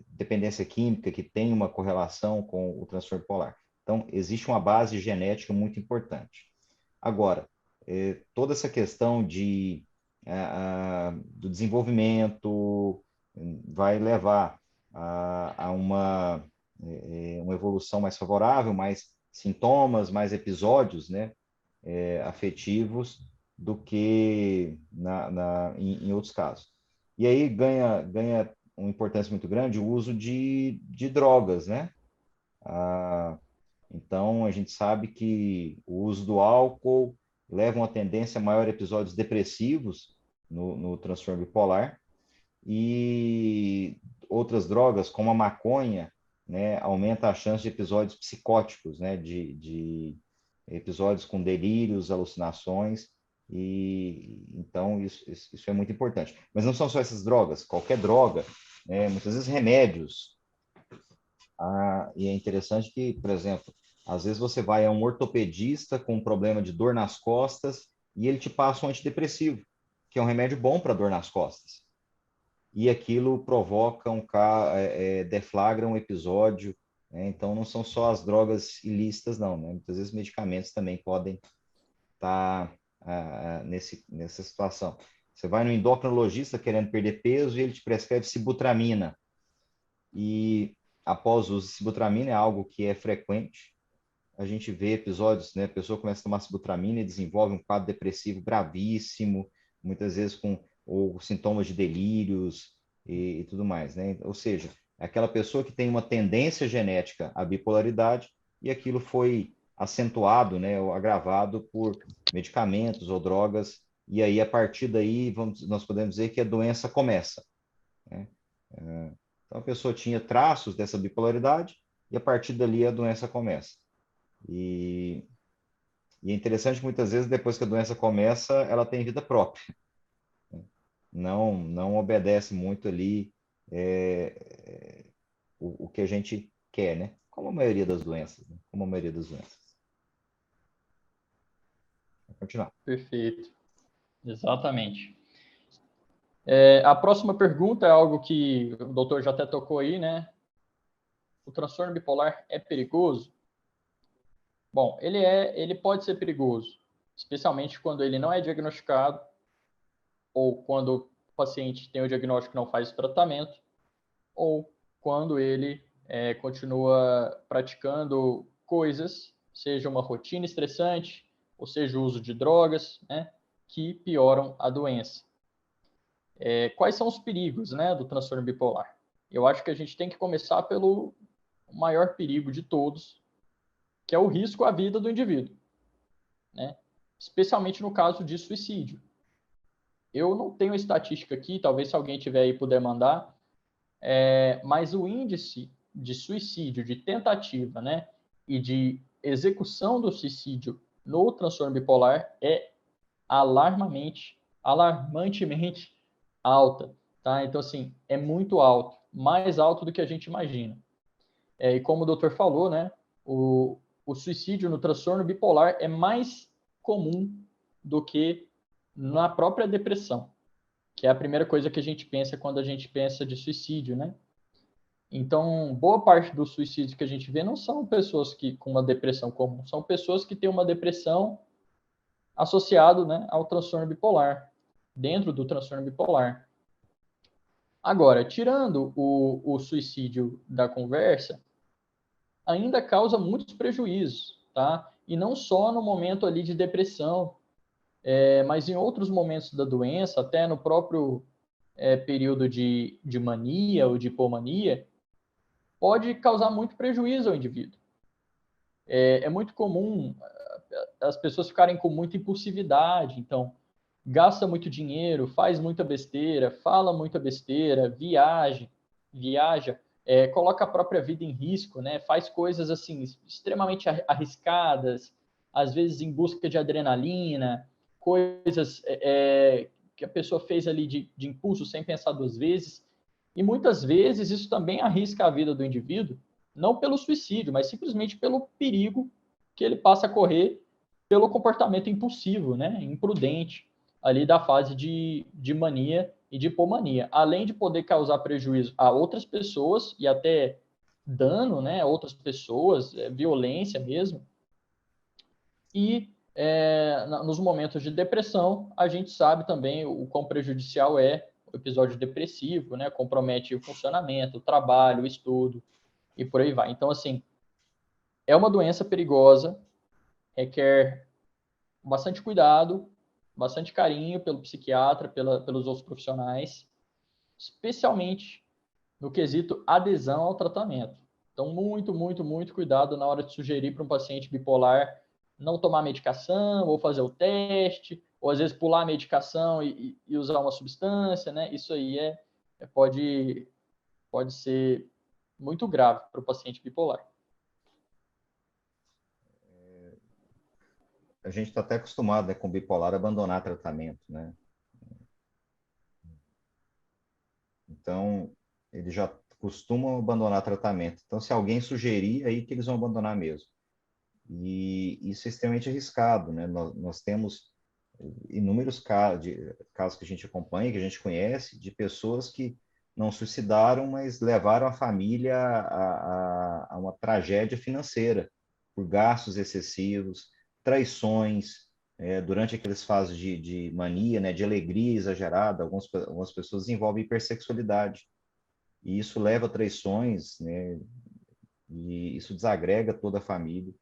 dependência química que tem uma correlação com o transtorno bipolar. Então, existe uma base genética muito importante. Agora, toda essa questão do desenvolvimento vai levar a uma evolução mais favorável, mais sintomas, mais episódios, né, afetivos do que em outros casos. E aí ganha uma importância muito grande o uso de drogas, né? Então, a gente sabe que o uso do álcool leva a uma tendência a maior episódios depressivos no transtorno bipolar, e outras drogas, como a maconha, né, aumenta a chance de episódios psicóticos, né, de episódios com delírios, alucinações, e então isso é muito importante. Mas não são só essas drogas, qualquer droga, né, muitas vezes remédios. E é interessante que, por exemplo, às vezes você vai a um ortopedista com um problema de dor nas costas e ele te passa um antidepressivo, que é um remédio bom para dor nas costas. E aquilo provoca deflagra um episódio, né? Então, não são só as drogas ilícitas, não, né? Muitas vezes medicamentos também podem estar nessa situação. Você vai no endocrinologista querendo perder peso e ele te prescreve sibutramina. E após o uso de sibutramina, é algo que é frequente. A gente vê episódios, né? A pessoa começa a tomar sibutramina e desenvolve um quadro depressivo gravíssimo, muitas vezes com sintomas de delírios e tudo mais, né? Ou seja, é aquela pessoa que tem uma tendência genética à bipolaridade e aquilo foi acentuado, né, ou agravado por medicamentos ou drogas, e aí a partir daí nós podemos dizer que a doença começa, né? Então a pessoa tinha traços dessa bipolaridade e a partir dali a doença começa. E é interessante que muitas vezes depois que a doença começa, ela tem vida própria. Não obedece muito ali o que a gente quer, né? Como a maioria das doenças, né? Como a maioria das doenças. Vou continuar. Perfeito. Exatamente. A próxima pergunta é algo que o doutor já até tocou aí, né? O transtorno bipolar é perigoso? Bom, ele pode ser perigoso, especialmente quando ele não é diagnosticado ou quando o paciente tem o diagnóstico e não faz o tratamento, ou quando ele continua praticando coisas, seja uma rotina estressante, ou seja o uso de drogas, né, que pioram a doença. Quais são os perigos, né, do transtorno bipolar? Eu acho que a gente tem que começar pelo maior perigo de todos, que é o risco à vida do indivíduo, né? Especialmente no caso de suicídio. Eu não tenho estatística aqui, talvez se alguém tiver aí puder mandar, mas o índice de suicídio, de tentativa, né, e de execução do suicídio no transtorno bipolar é alarmantemente alta, tá? Então, assim, é muito alto, mais alto do que a gente imagina. E como o doutor falou, né, o suicídio no transtorno bipolar é mais comum do que na própria depressão, que é a primeira coisa que a gente pensa quando a gente pensa de suicídio, né? Então, boa parte dos suicídios que a gente vê não são pessoas com uma depressão comum, são pessoas que têm uma depressão associada, né, ao transtorno bipolar, dentro do transtorno bipolar. Agora, tirando o suicídio da conversa, ainda causa muitos prejuízos, tá? E não só no momento ali de depressão, mas em outros momentos da doença, até no próprio período de mania ou de hipomania, pode causar muito prejuízo ao indivíduo. É muito comum as pessoas ficarem com muita impulsividade, então gasta muito dinheiro, faz muita besteira, fala muita besteira, viaja, coloca a própria vida em risco, né? Faz coisas assim extremamente arriscadas, às vezes em busca de adrenalina, coisas que a pessoa fez ali de impulso sem pensar duas vezes, e muitas vezes isso também arrisca a vida do indivíduo, não pelo suicídio, mas simplesmente pelo perigo que ele passa a correr pelo comportamento impulsivo, né, imprudente, ali da fase de mania e de hipomania, além de poder causar prejuízo a outras pessoas e até dano, né, a outras pessoas, violência mesmo. E nos momentos de depressão, a gente sabe também o quão prejudicial é o episódio depressivo, né, compromete o funcionamento, o trabalho, o estudo e por aí vai. Então, assim, é uma doença perigosa, requer bastante cuidado, bastante carinho pelo psiquiatra, pelos outros profissionais, especialmente no quesito adesão ao tratamento. Então, muito, muito, muito cuidado na hora de sugerir para um paciente bipolar não tomar medicação, ou fazer o teste, ou às vezes pular a medicação e usar uma substância, né? Isso aí pode ser muito grave para o paciente bipolar. A gente está até acostumado, né, com bipolar abandonar tratamento, né? Então, eles já costumam abandonar tratamento. Então, se alguém sugerir, aí que eles vão abandonar mesmo. E isso é extremamente arriscado, né? Nós temos inúmeros casos que a gente acompanha, que a gente conhece, de pessoas que não suicidaram, mas levaram a família a uma tragédia financeira, por gastos excessivos, traições, durante aqueles fases de mania, né, de alegria exagerada, algumas pessoas desenvolvem hipersexualidade, e isso leva a traições, né, e isso desagrega toda a família.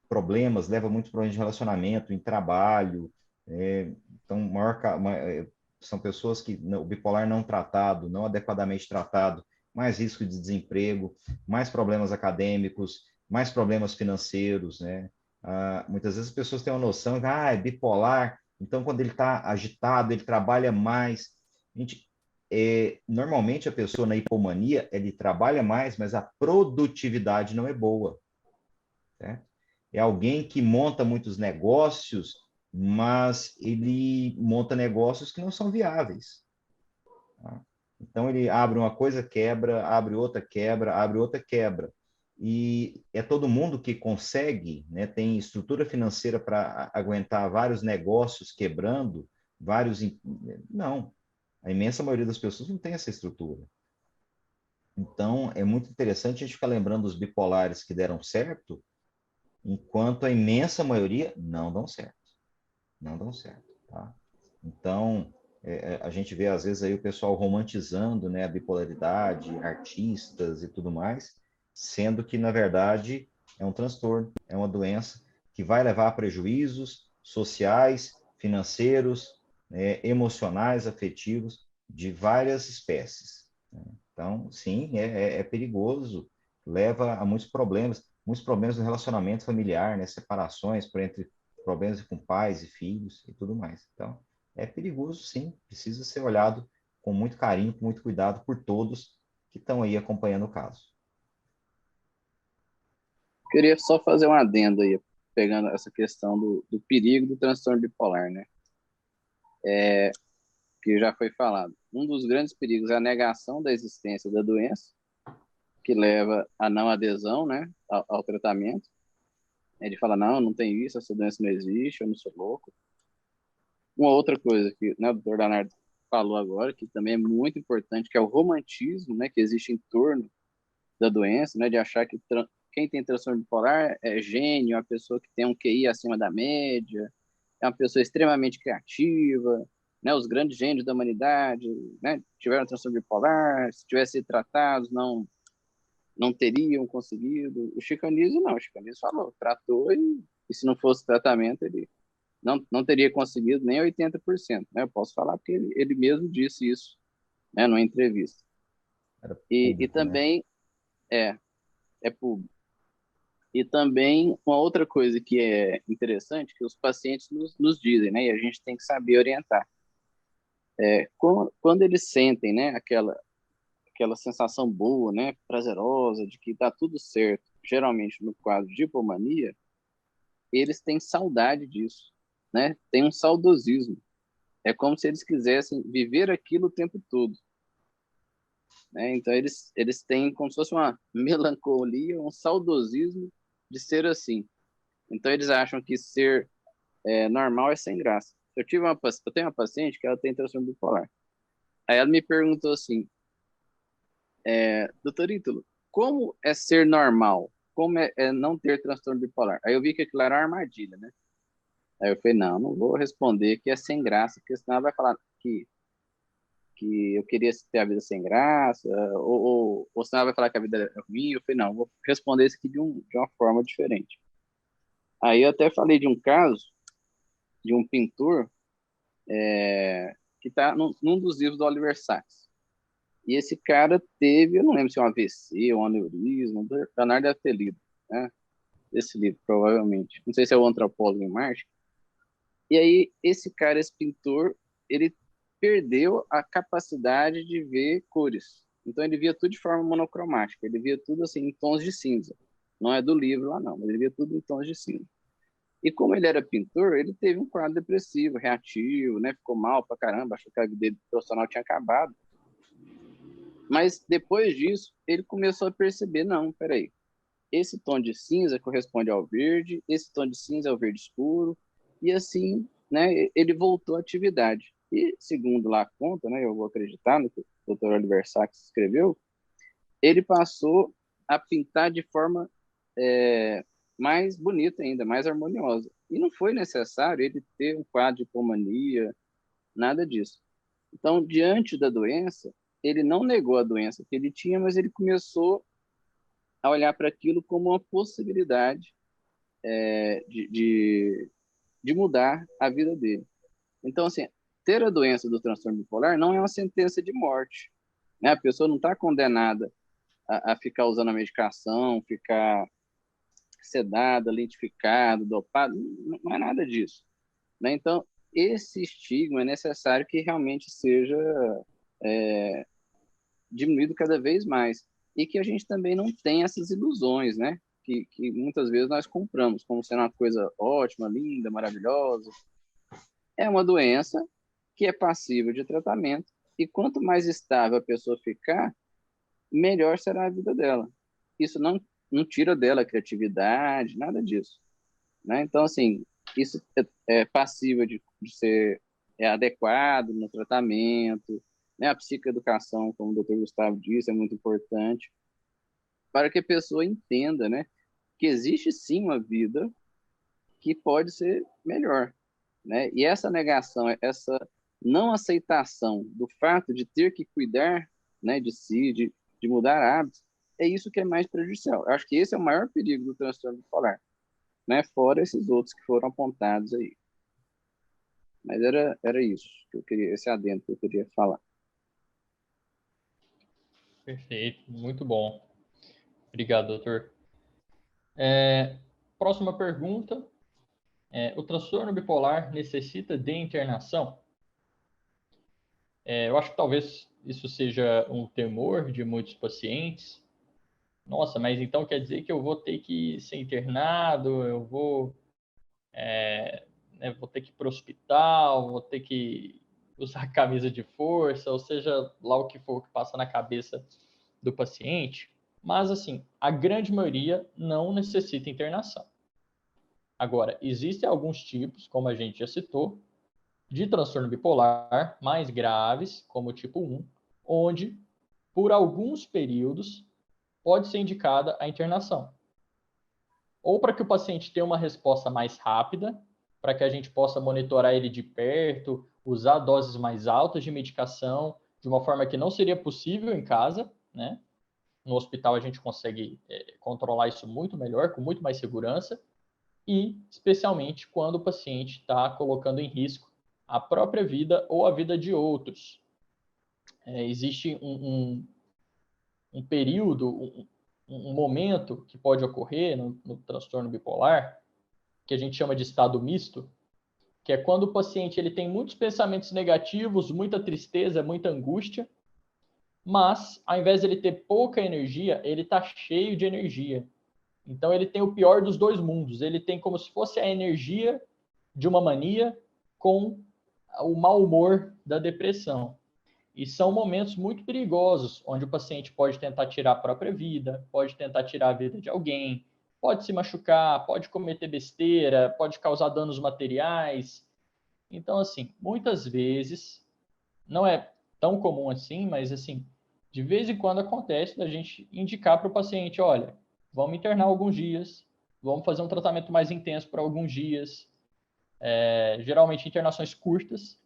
Problemas, leva muitos problemas de relacionamento, em trabalho, então são pessoas que o bipolar não tratado, não adequadamente tratado, mais risco de desemprego, mais problemas acadêmicos, mais problemas financeiros, né? Muitas vezes as pessoas têm uma noção que é bipolar, então quando ele está agitado, ele trabalha mais. Normalmente a pessoa na hipomania, ele trabalha mais, mas a produtividade não é boa. Certo? É alguém que monta muitos negócios, mas ele monta negócios que não são viáveis. Tá? Então, ele abre uma coisa, quebra, abre outra, quebra, abre outra, quebra. E é todo mundo que consegue, né, tem estrutura financeira para aguentar vários negócios quebrando, vários... Não, a imensa maioria das pessoas não tem essa estrutura. Então, é muito interessante a gente ficar lembrando os bipolares que deram certo, enquanto a imensa maioria não dão certo. Não dão certo, tá? Então, a gente vê às vezes aí o pessoal romantizando, né, a bipolaridade, artistas e tudo mais, sendo que, na verdade, é um transtorno, é uma doença que vai levar a prejuízos sociais, financeiros, emocionais, afetivos, de várias espécies. Né? Então, sim, é perigoso, leva a muitos problemas no relacionamento familiar, né? Separações entre problemas com pais e filhos e tudo mais. Então, é perigoso, sim, precisa ser olhado com muito carinho, com muito cuidado por todos que estão aí acompanhando o caso. Queria só fazer um adendo aí, pegando essa questão do perigo do transtorno bipolar, né? Que já foi falado. Um dos grandes perigos é a negação da existência da doença, que leva à não adesão, né, ao tratamento. Ele fala, não tem isso, essa doença não existe, eu não sou louco. Uma outra coisa que, né, o doutor Leonardo falou agora, que também é muito importante, que é o romantismo, né, que existe em torno da doença, né, de achar que quem tem transtorno bipolar é gênio, é uma pessoa que tem um QI acima da média, é uma pessoa extremamente criativa, né, os grandes gênios da humanidade, né, tiveram transtorno bipolar, se tivessem sido tratados, não teriam conseguido. O Chico Anísio não, o Chico Anísio falou, tratou e se não fosse tratamento, ele não teria conseguido nem 80%, né? Eu posso falar porque ele mesmo disse isso, né, numa entrevista. Era E público, né? também é público. E também uma outra coisa que é interessante, que os pacientes nos dizem, né, e a gente tem que saber orientar. Quando eles sentem, né, aquela sensação boa, né, prazerosa, de que está tudo certo, geralmente no quadro de hipomania, eles têm saudade disso, né? Tem um saudosismo. É como se eles quisessem viver aquilo o tempo todo, né? Então eles têm como se fosse uma melancolia, um saudosismo de ser assim. Então eles acham que ser normal é sem graça. Eu tenho uma paciente que ela tem transtorno bipolar. Aí ela me perguntou assim, doutor Ítalo, como é ser normal? Como é não ter transtorno bipolar? Aí eu vi que aquilo era uma armadilha, né? Aí eu falei, não vou responder que é sem graça, porque senão ela vai falar que eu queria ter a vida sem graça, ou senão ela vai falar que a vida é ruim. Eu falei, não, vou responder isso aqui de uma forma diferente. Aí eu até falei de um caso de um pintor que está num dos livros do Oliver Sacks. E esse cara teve, eu não lembro se é um AVC ou um aneurisma, o Leonardo deve ter lido, né? Esse livro, provavelmente. Não sei se é o Antropólogo em Marte. E aí, esse cara, esse pintor, ele perdeu a capacidade de ver cores. Então, ele via tudo de forma monocromática. Ele via tudo, assim, em tons de cinza. Não é do livro lá, não, mas ele via tudo em tons de cinza. E como ele era pintor, ele teve um quadro depressivo, reativo, né? Ficou mal pra caramba, achou que a vida dele profissional tinha acabado. Mas depois disso, ele começou a perceber, não, peraí, esse tom de cinza corresponde ao verde, esse tom de cinza é o verde escuro, e assim, né, ele voltou à atividade. E, segundo lá a conta, né, eu vou acreditar no que o Dr. Oliver Sacks escreveu, ele passou a pintar de forma mais bonita ainda, mais harmoniosa. E não foi necessário ele ter um quadro de hipomania, nada disso. Então, diante da doença, ele não negou a doença que ele tinha, mas ele começou a olhar para aquilo como uma possibilidade de mudar a vida dele. Então, assim, ter a doença do transtorno bipolar não é uma sentença de morte, né? A pessoa não está condenada a ficar usando a medicação, ficar sedada, lentificada, dopada, não é nada disso, né? Então, esse estigma é necessário que realmente seja diminuído cada vez mais. E que a gente também não tem essas ilusões, né? Que muitas vezes nós compramos como sendo uma coisa ótima, linda, maravilhosa. É uma doença que é passível de tratamento e quanto mais estável a pessoa ficar, melhor será a vida dela. Isso não tira dela a criatividade, nada disso, né? Então, assim, isso é passível de ser adequado no tratamento, né? A psicoeducação, como o Dr. Gustavo disse, é muito importante para que a pessoa entenda, né, que existe sim uma vida que pode ser melhor, né? E essa negação, essa não aceitação do fato de ter que cuidar, né, de si, de mudar hábitos, é isso que é mais prejudicial. Eu acho que esse é o maior perigo do transtorno bipolar, né? Fora esses outros que foram apontados aí. Mas era isso que eu queria, esse adendo que eu queria falar. Perfeito, muito bom. Obrigado, doutor. Próxima pergunta. O transtorno bipolar necessita de internação? Eu acho que talvez isso seja um temor de muitos pacientes. Nossa, mas então quer dizer que eu vou ter que ser internado, eu vou vou ter que ir para o hospital, vou ter que usar camisa de força, ou seja, lá o que for que passa na cabeça do paciente. Mas, assim, a grande maioria não necessita internação. Agora, existem alguns tipos, como a gente já citou, de transtorno bipolar mais graves, como o tipo 1, onde, por alguns períodos, pode ser indicada a internação. Ou para que o paciente tenha uma resposta mais rápida, para que a gente possa monitorar ele de perto, usar doses mais altas de medicação, de uma forma que não seria possível em casa, né? No hospital a gente consegue controlar isso muito melhor, com muito mais segurança, e especialmente quando o paciente está colocando em risco a própria vida ou a vida de outros. Existe um período, um momento que pode ocorrer no transtorno bipolar, que a gente chama de estado misto, que é quando o paciente ele tem muitos pensamentos negativos, muita tristeza, muita angústia, mas ao invés de ele ter pouca energia, ele está cheio de energia. Então ele tem o pior dos dois mundos. Ele tem como se fosse a energia de uma mania com o mau humor da depressão. E são momentos muito perigosos, onde o paciente pode tentar tirar a própria vida, pode tentar tirar a vida de alguém, pode se machucar, pode cometer besteira, pode causar danos materiais. Então, assim, muitas vezes, não é tão comum assim, mas, assim, de vez em quando acontece da gente indicar para o paciente, olha, vamos internar alguns dias, vamos fazer um tratamento mais intenso por alguns dias, geralmente internações curtas,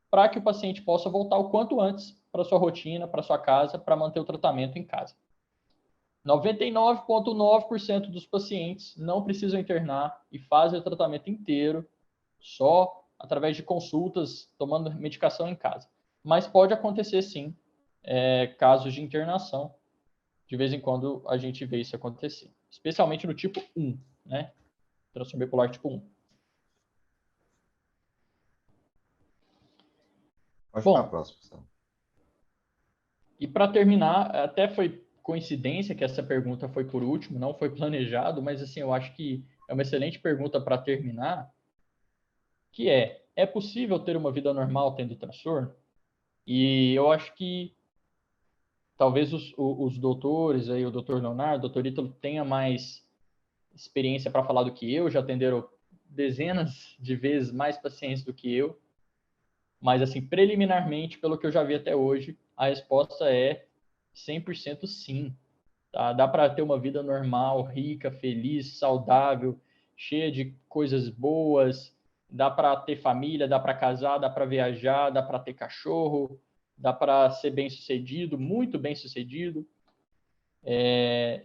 para que o paciente possa voltar o quanto antes para sua rotina, para sua casa, para manter o tratamento em casa. 99,9% dos pacientes não precisam internar e fazem o tratamento inteiro só através de consultas, tomando medicação em casa. Mas pode acontecer, sim, casos de internação. De vez em quando a gente vê isso acontecer. Especialmente no tipo 1, né? Transtorno bipolar tipo 1. Pode Bom, ficar próximo, pessoal. E para terminar, até foi coincidência que essa pergunta foi por último, não foi planejado, mas assim, eu acho que é uma excelente pergunta para terminar, que é possível ter uma vida normal tendo transtorno? E eu acho que talvez os doutores, aí, o doutor Leonardo, o doutor Ítalo, tenha mais experiência para falar do que eu, já atenderam dezenas de vezes mais pacientes do que eu, mas assim, preliminarmente, pelo que eu já vi até hoje, a resposta é 100% sim. Tá? Dá para ter uma vida normal, rica, feliz, saudável, cheia de coisas boas, dá para ter família, dá para casar, dá para viajar, dá para ter cachorro, dá para ser bem-sucedido, muito bem-sucedido,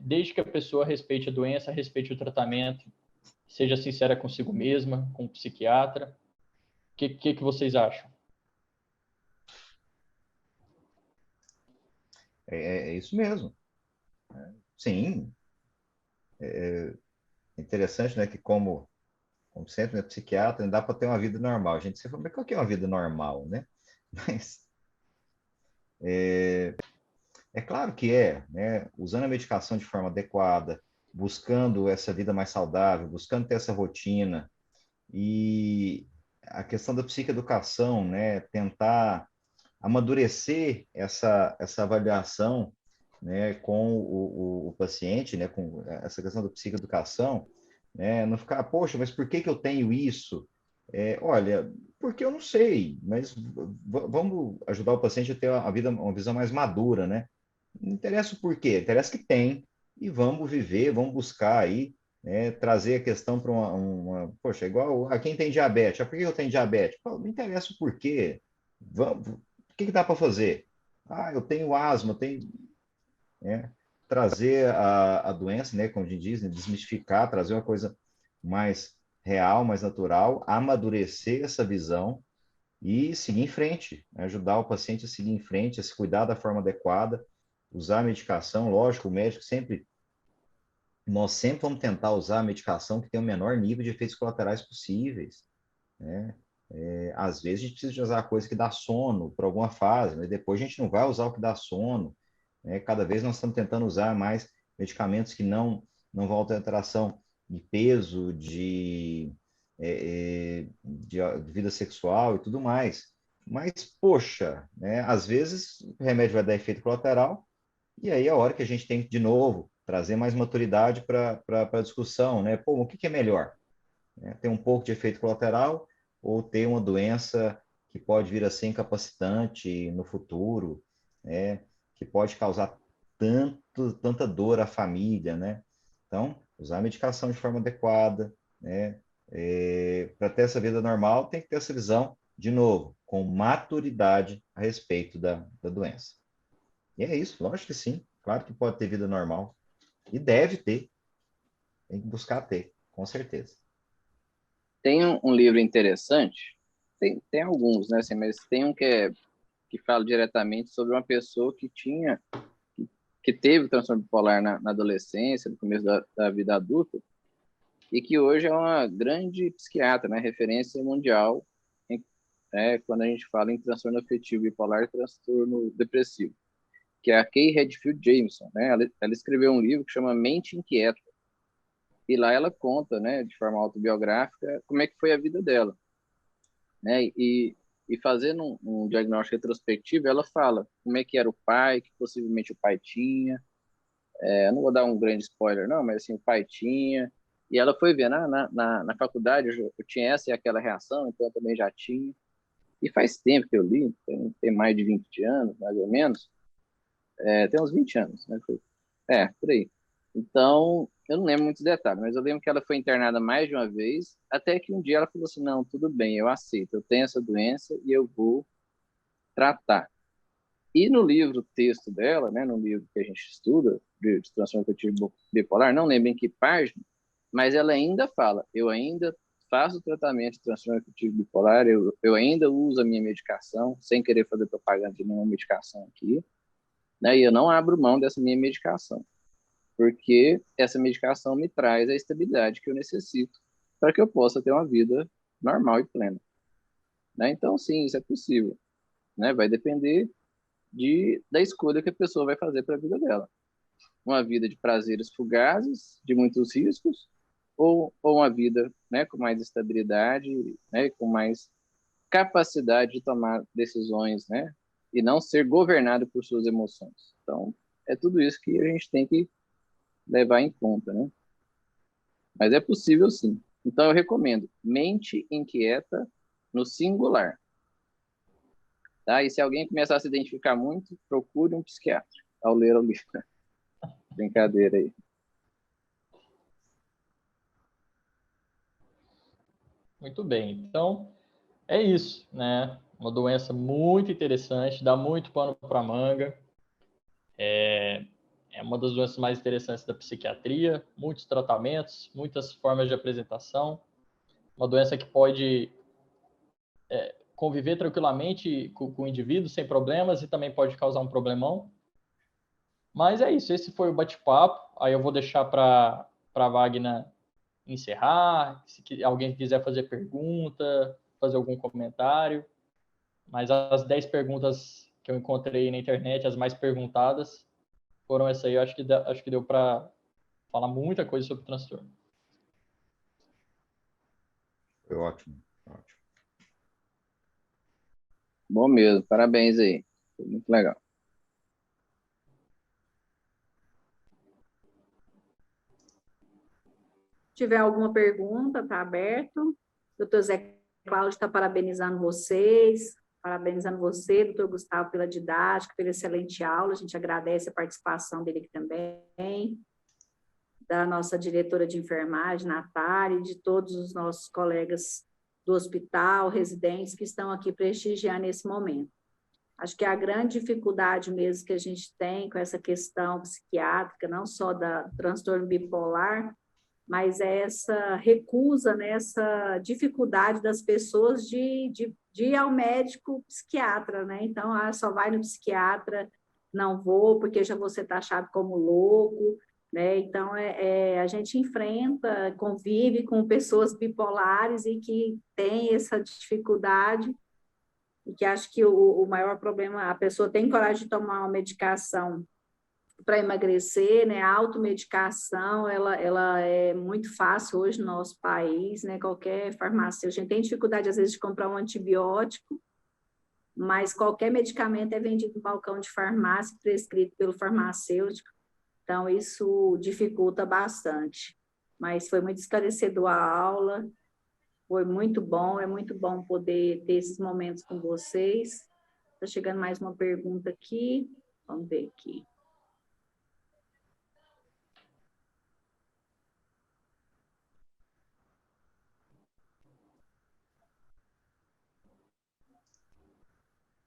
desde que a pessoa respeite a doença, respeite o tratamento, seja sincera consigo mesma, com o psiquiatra. O que vocês acham? É isso mesmo. Sim. É interessante, né, que como sempre, né, psiquiatra, não dá para ter uma vida normal. A gente sempre fala, mas qual que é uma vida normal, né? Mas é claro que né? Usando a medicação de forma adequada, buscando essa vida mais saudável, buscando ter essa rotina. E a questão da psicoeducação, né? Tentar amadurecer essa avaliação, né, com o paciente, né, com essa questão da psicoeducação, né, não ficar, poxa, mas por que eu tenho isso? Olha, porque eu não sei, mas vamos ajudar o paciente a ter uma visão mais madura, né? Não interessa o porquê, interessa que tem, e vamos viver, vamos buscar aí, né, trazer a questão para poxa, igual a quem tem diabetes. Por que eu tenho diabetes? Pô, não interessa o porquê. O que dá para fazer? Eu tenho asma, eu tenho, né, trazer a doença, né, como a gente diz, né, desmistificar, trazer uma coisa mais real, mais natural, amadurecer essa visão e seguir em frente, né, ajudar o paciente a seguir em frente, a se cuidar da forma adequada, usar a medicação, lógico, o médico nós sempre vamos tentar usar a medicação que tem o menor nível de efeitos colaterais possíveis, né? Às vezes a gente precisa de usar coisa que dá sono por alguma fase, mas depois a gente não vai usar o que dá sono, né? Cada vez nós estamos tentando usar mais medicamentos que não vão ter alteração de peso, de vida sexual e tudo mais. Mas, poxa, né? Às vezes o remédio vai dar efeito colateral e aí é a hora que a gente tem que, de novo, trazer mais maturidade para a discussão, né? Pô, o que é melhor? Ter um pouco de efeito colateral ou ter uma doença que pode vir a ser incapacitante no futuro, né? Que pode causar tanta dor à família, né? Então, usar a medicação de forma adequada, né? Para ter essa vida normal, tem que ter essa visão, de novo, com maturidade a respeito da doença. E é isso, lógico que sim. Claro que pode ter vida normal. E deve ter. Tem que buscar ter, com certeza. Tem um livro interessante, tem alguns, né, assim, mas tem um que fala diretamente sobre uma pessoa que teve transtorno bipolar na adolescência, no começo da vida adulta, e que hoje é uma grande psiquiatra, né, referência mundial quando a gente fala em transtorno afetivo bipolar e transtorno depressivo, que é a Kay Redfield Jamison, né? Ela escreveu um livro que chama Mente Inquieta, e lá ela conta, né, de forma autobiográfica, como é que foi a vida dela, né? E fazendo um diagnóstico retrospectivo, ela fala como é que era o pai, que possivelmente o pai tinha. Eu não vou dar um grande spoiler, não, mas assim, o pai tinha. E ela foi ver, na faculdade eu tinha essa e aquela reação, então eu também já tinha. E faz tempo que eu li, tem mais de 20 anos, mais ou menos. Tem uns 20 anos, né? Por aí. Então, eu não lembro muitos detalhes, mas eu lembro que ela foi internada mais de uma vez, até que um dia ela falou assim, não, tudo bem, eu aceito, eu tenho essa doença e eu vou tratar. E no livro texto dela, né, no livro que a gente estuda, de transtorno afetivo bipolar, não lembro em que página, mas ela ainda fala, eu ainda faço tratamento de transtorno afetivo bipolar, eu ainda uso a minha medicação, sem querer fazer propaganda de nenhuma medicação aqui, né, e eu não abro mão dessa minha medicação, porque essa medicação me traz a estabilidade que eu necessito para que eu possa ter uma vida normal e plena. Né? Então, sim, isso é possível. Né? Vai depender da escolha que a pessoa vai fazer para a vida dela. Uma vida de prazeres fugazes, de muitos riscos, ou uma vida, né, com mais estabilidade, né, com mais capacidade de tomar decisões, né, e não ser governado por suas emoções. Então, é tudo isso que a gente tem que levar em conta, né? Mas é possível sim. Então, eu recomendo Mente Inquieta no singular. Tá? E se alguém começar a se identificar muito, procure um psiquiatra ao ler o livro. Brincadeira aí. Muito bem. Então, é isso, né? Uma doença muito interessante, dá muito pano para manga. É uma das doenças mais interessantes da psiquiatria, muitos tratamentos, muitas formas de apresentação. Uma doença que pode conviver tranquilamente com o indivíduo sem problemas e também pode causar um problemão. Mas é isso, esse foi o bate-papo. Aí eu vou deixar para a Wagner encerrar, se alguém quiser fazer pergunta, fazer algum comentário. Mas as 10 perguntas que eu encontrei na internet, as mais perguntadas, foram essas aí. Eu acho que deu para falar muita coisa sobre o transtorno. Foi ótimo, ótimo. Bom mesmo, parabéns aí. Foi muito legal. Se tiver alguma pergunta, está aberto. Doutor Zé Cláudio está parabenizando vocês, parabenizando você, doutor Gustavo, pela didática, pela excelente aula. A gente agradece a participação dele aqui também, da nossa diretora de enfermagem, Natália, e de todos os nossos colegas do hospital, residentes que estão aqui prestigiando nesse momento. Acho que a grande dificuldade mesmo que a gente tem com essa questão psiquiátrica, não só do transtorno bipolar, mas é essa recusa, né, essa dificuldade das pessoas de ir ao médico psiquiatra, né? Então, só vai no psiquiatra, não vou, porque já vou ser taxado como louco, né? Então, a gente enfrenta, convive com pessoas bipolares e que tem essa dificuldade, e que acho que o maior problema, a pessoa tem coragem de tomar uma medicação para emagrecer, né? A automedicação, ela é muito fácil hoje no nosso país, né? Qualquer farmacêutico, a gente tem dificuldade, às vezes, de comprar um antibiótico, mas qualquer medicamento é vendido no balcão de farmácia, prescrito pelo farmacêutico, então isso dificulta bastante. Mas foi muito esclarecedor a aula, foi muito bom, é muito bom poder ter esses momentos com vocês. Está chegando mais uma pergunta aqui, vamos ver aqui.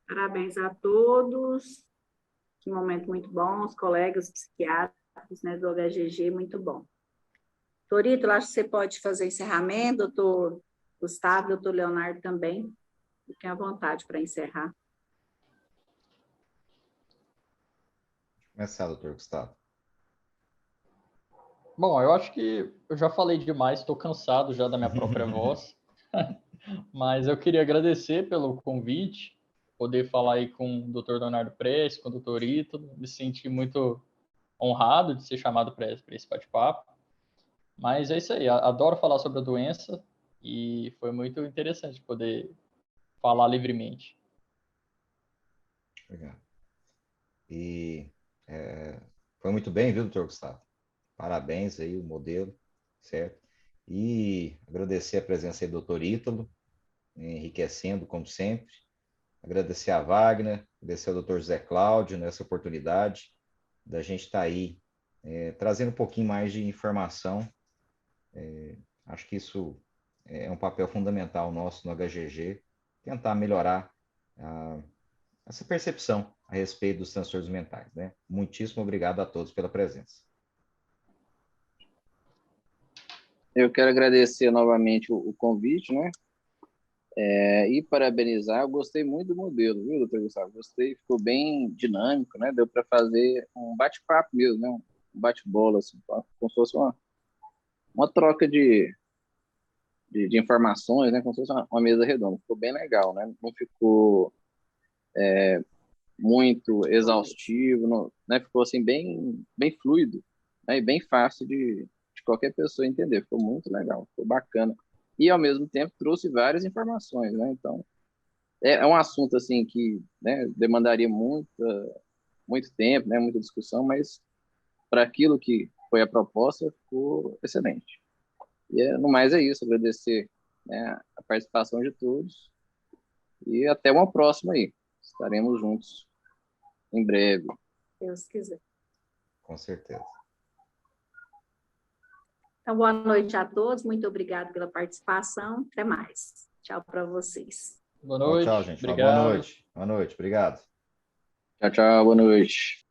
Parabéns a todos Que momento muito bom, os colegas psiquiatras, né, do HGG, muito bom. Torito, eu acho que você pode fazer encerramento, doutor Gustavo, doutor Leonardo também. Fiquem à vontade para encerrar. Começar, doutor Gustavo. Bom, eu acho que eu já falei demais, estou cansado já da minha própria voz, mas eu queria agradecer pelo convite, poder falar aí com o Dr. Leonardo Prestes, com o Dr. Ítalo, me senti muito honrado de ser chamado para esse bate-papo, mas é isso aí, adoro falar sobre a doença e foi muito interessante poder falar livremente. Obrigado. E foi muito bem, viu, doutor Gustavo? Parabéns aí, o modelo, certo? E agradecer a presença aí do doutor Ítalo, enriquecendo, como sempre. Agradecer a Wagner, agradecer ao doutor José Cláudio nessa oportunidade da gente estar aí trazendo um pouquinho mais de informação. Acho que isso é um papel fundamental nosso no HGG, tentar melhorar essa percepção a respeito dos transtornos mentais, né? Muitíssimo obrigado a todos pela presença. Eu quero agradecer novamente o convite, né? E parabenizar, eu gostei muito do modelo, viu, doutor Gustavo? Gostei, ficou bem dinâmico, né? Deu para fazer um bate-papo mesmo, né? Um bate-bola, assim, como se fosse uma troca de informações, né? Como se fosse uma mesa redonda. Ficou bem legal, né? Não ficou muito exaustivo, não, né? Ficou assim bem fluido, né? E bem fácil de qualquer pessoa entender. Ficou muito legal, ficou bacana. E, ao mesmo tempo, trouxe várias informações, né? Então, é um assunto assim que, né, demandaria muito tempo, né, muita discussão, mas para aquilo que foi a proposta, ficou excelente. E no mais é isso, agradecer, né, a participação de todos e até uma próxima aí. Estaremos juntos em breve. Deus quiser. Com certeza. Então, boa noite a todos, muito obrigada pela participação. Até mais. Tchau para vocês. Boa noite, Tchau, gente. Uma boa obrigado. noite. Boa noite, obrigado. Tchau, tchau, boa noite.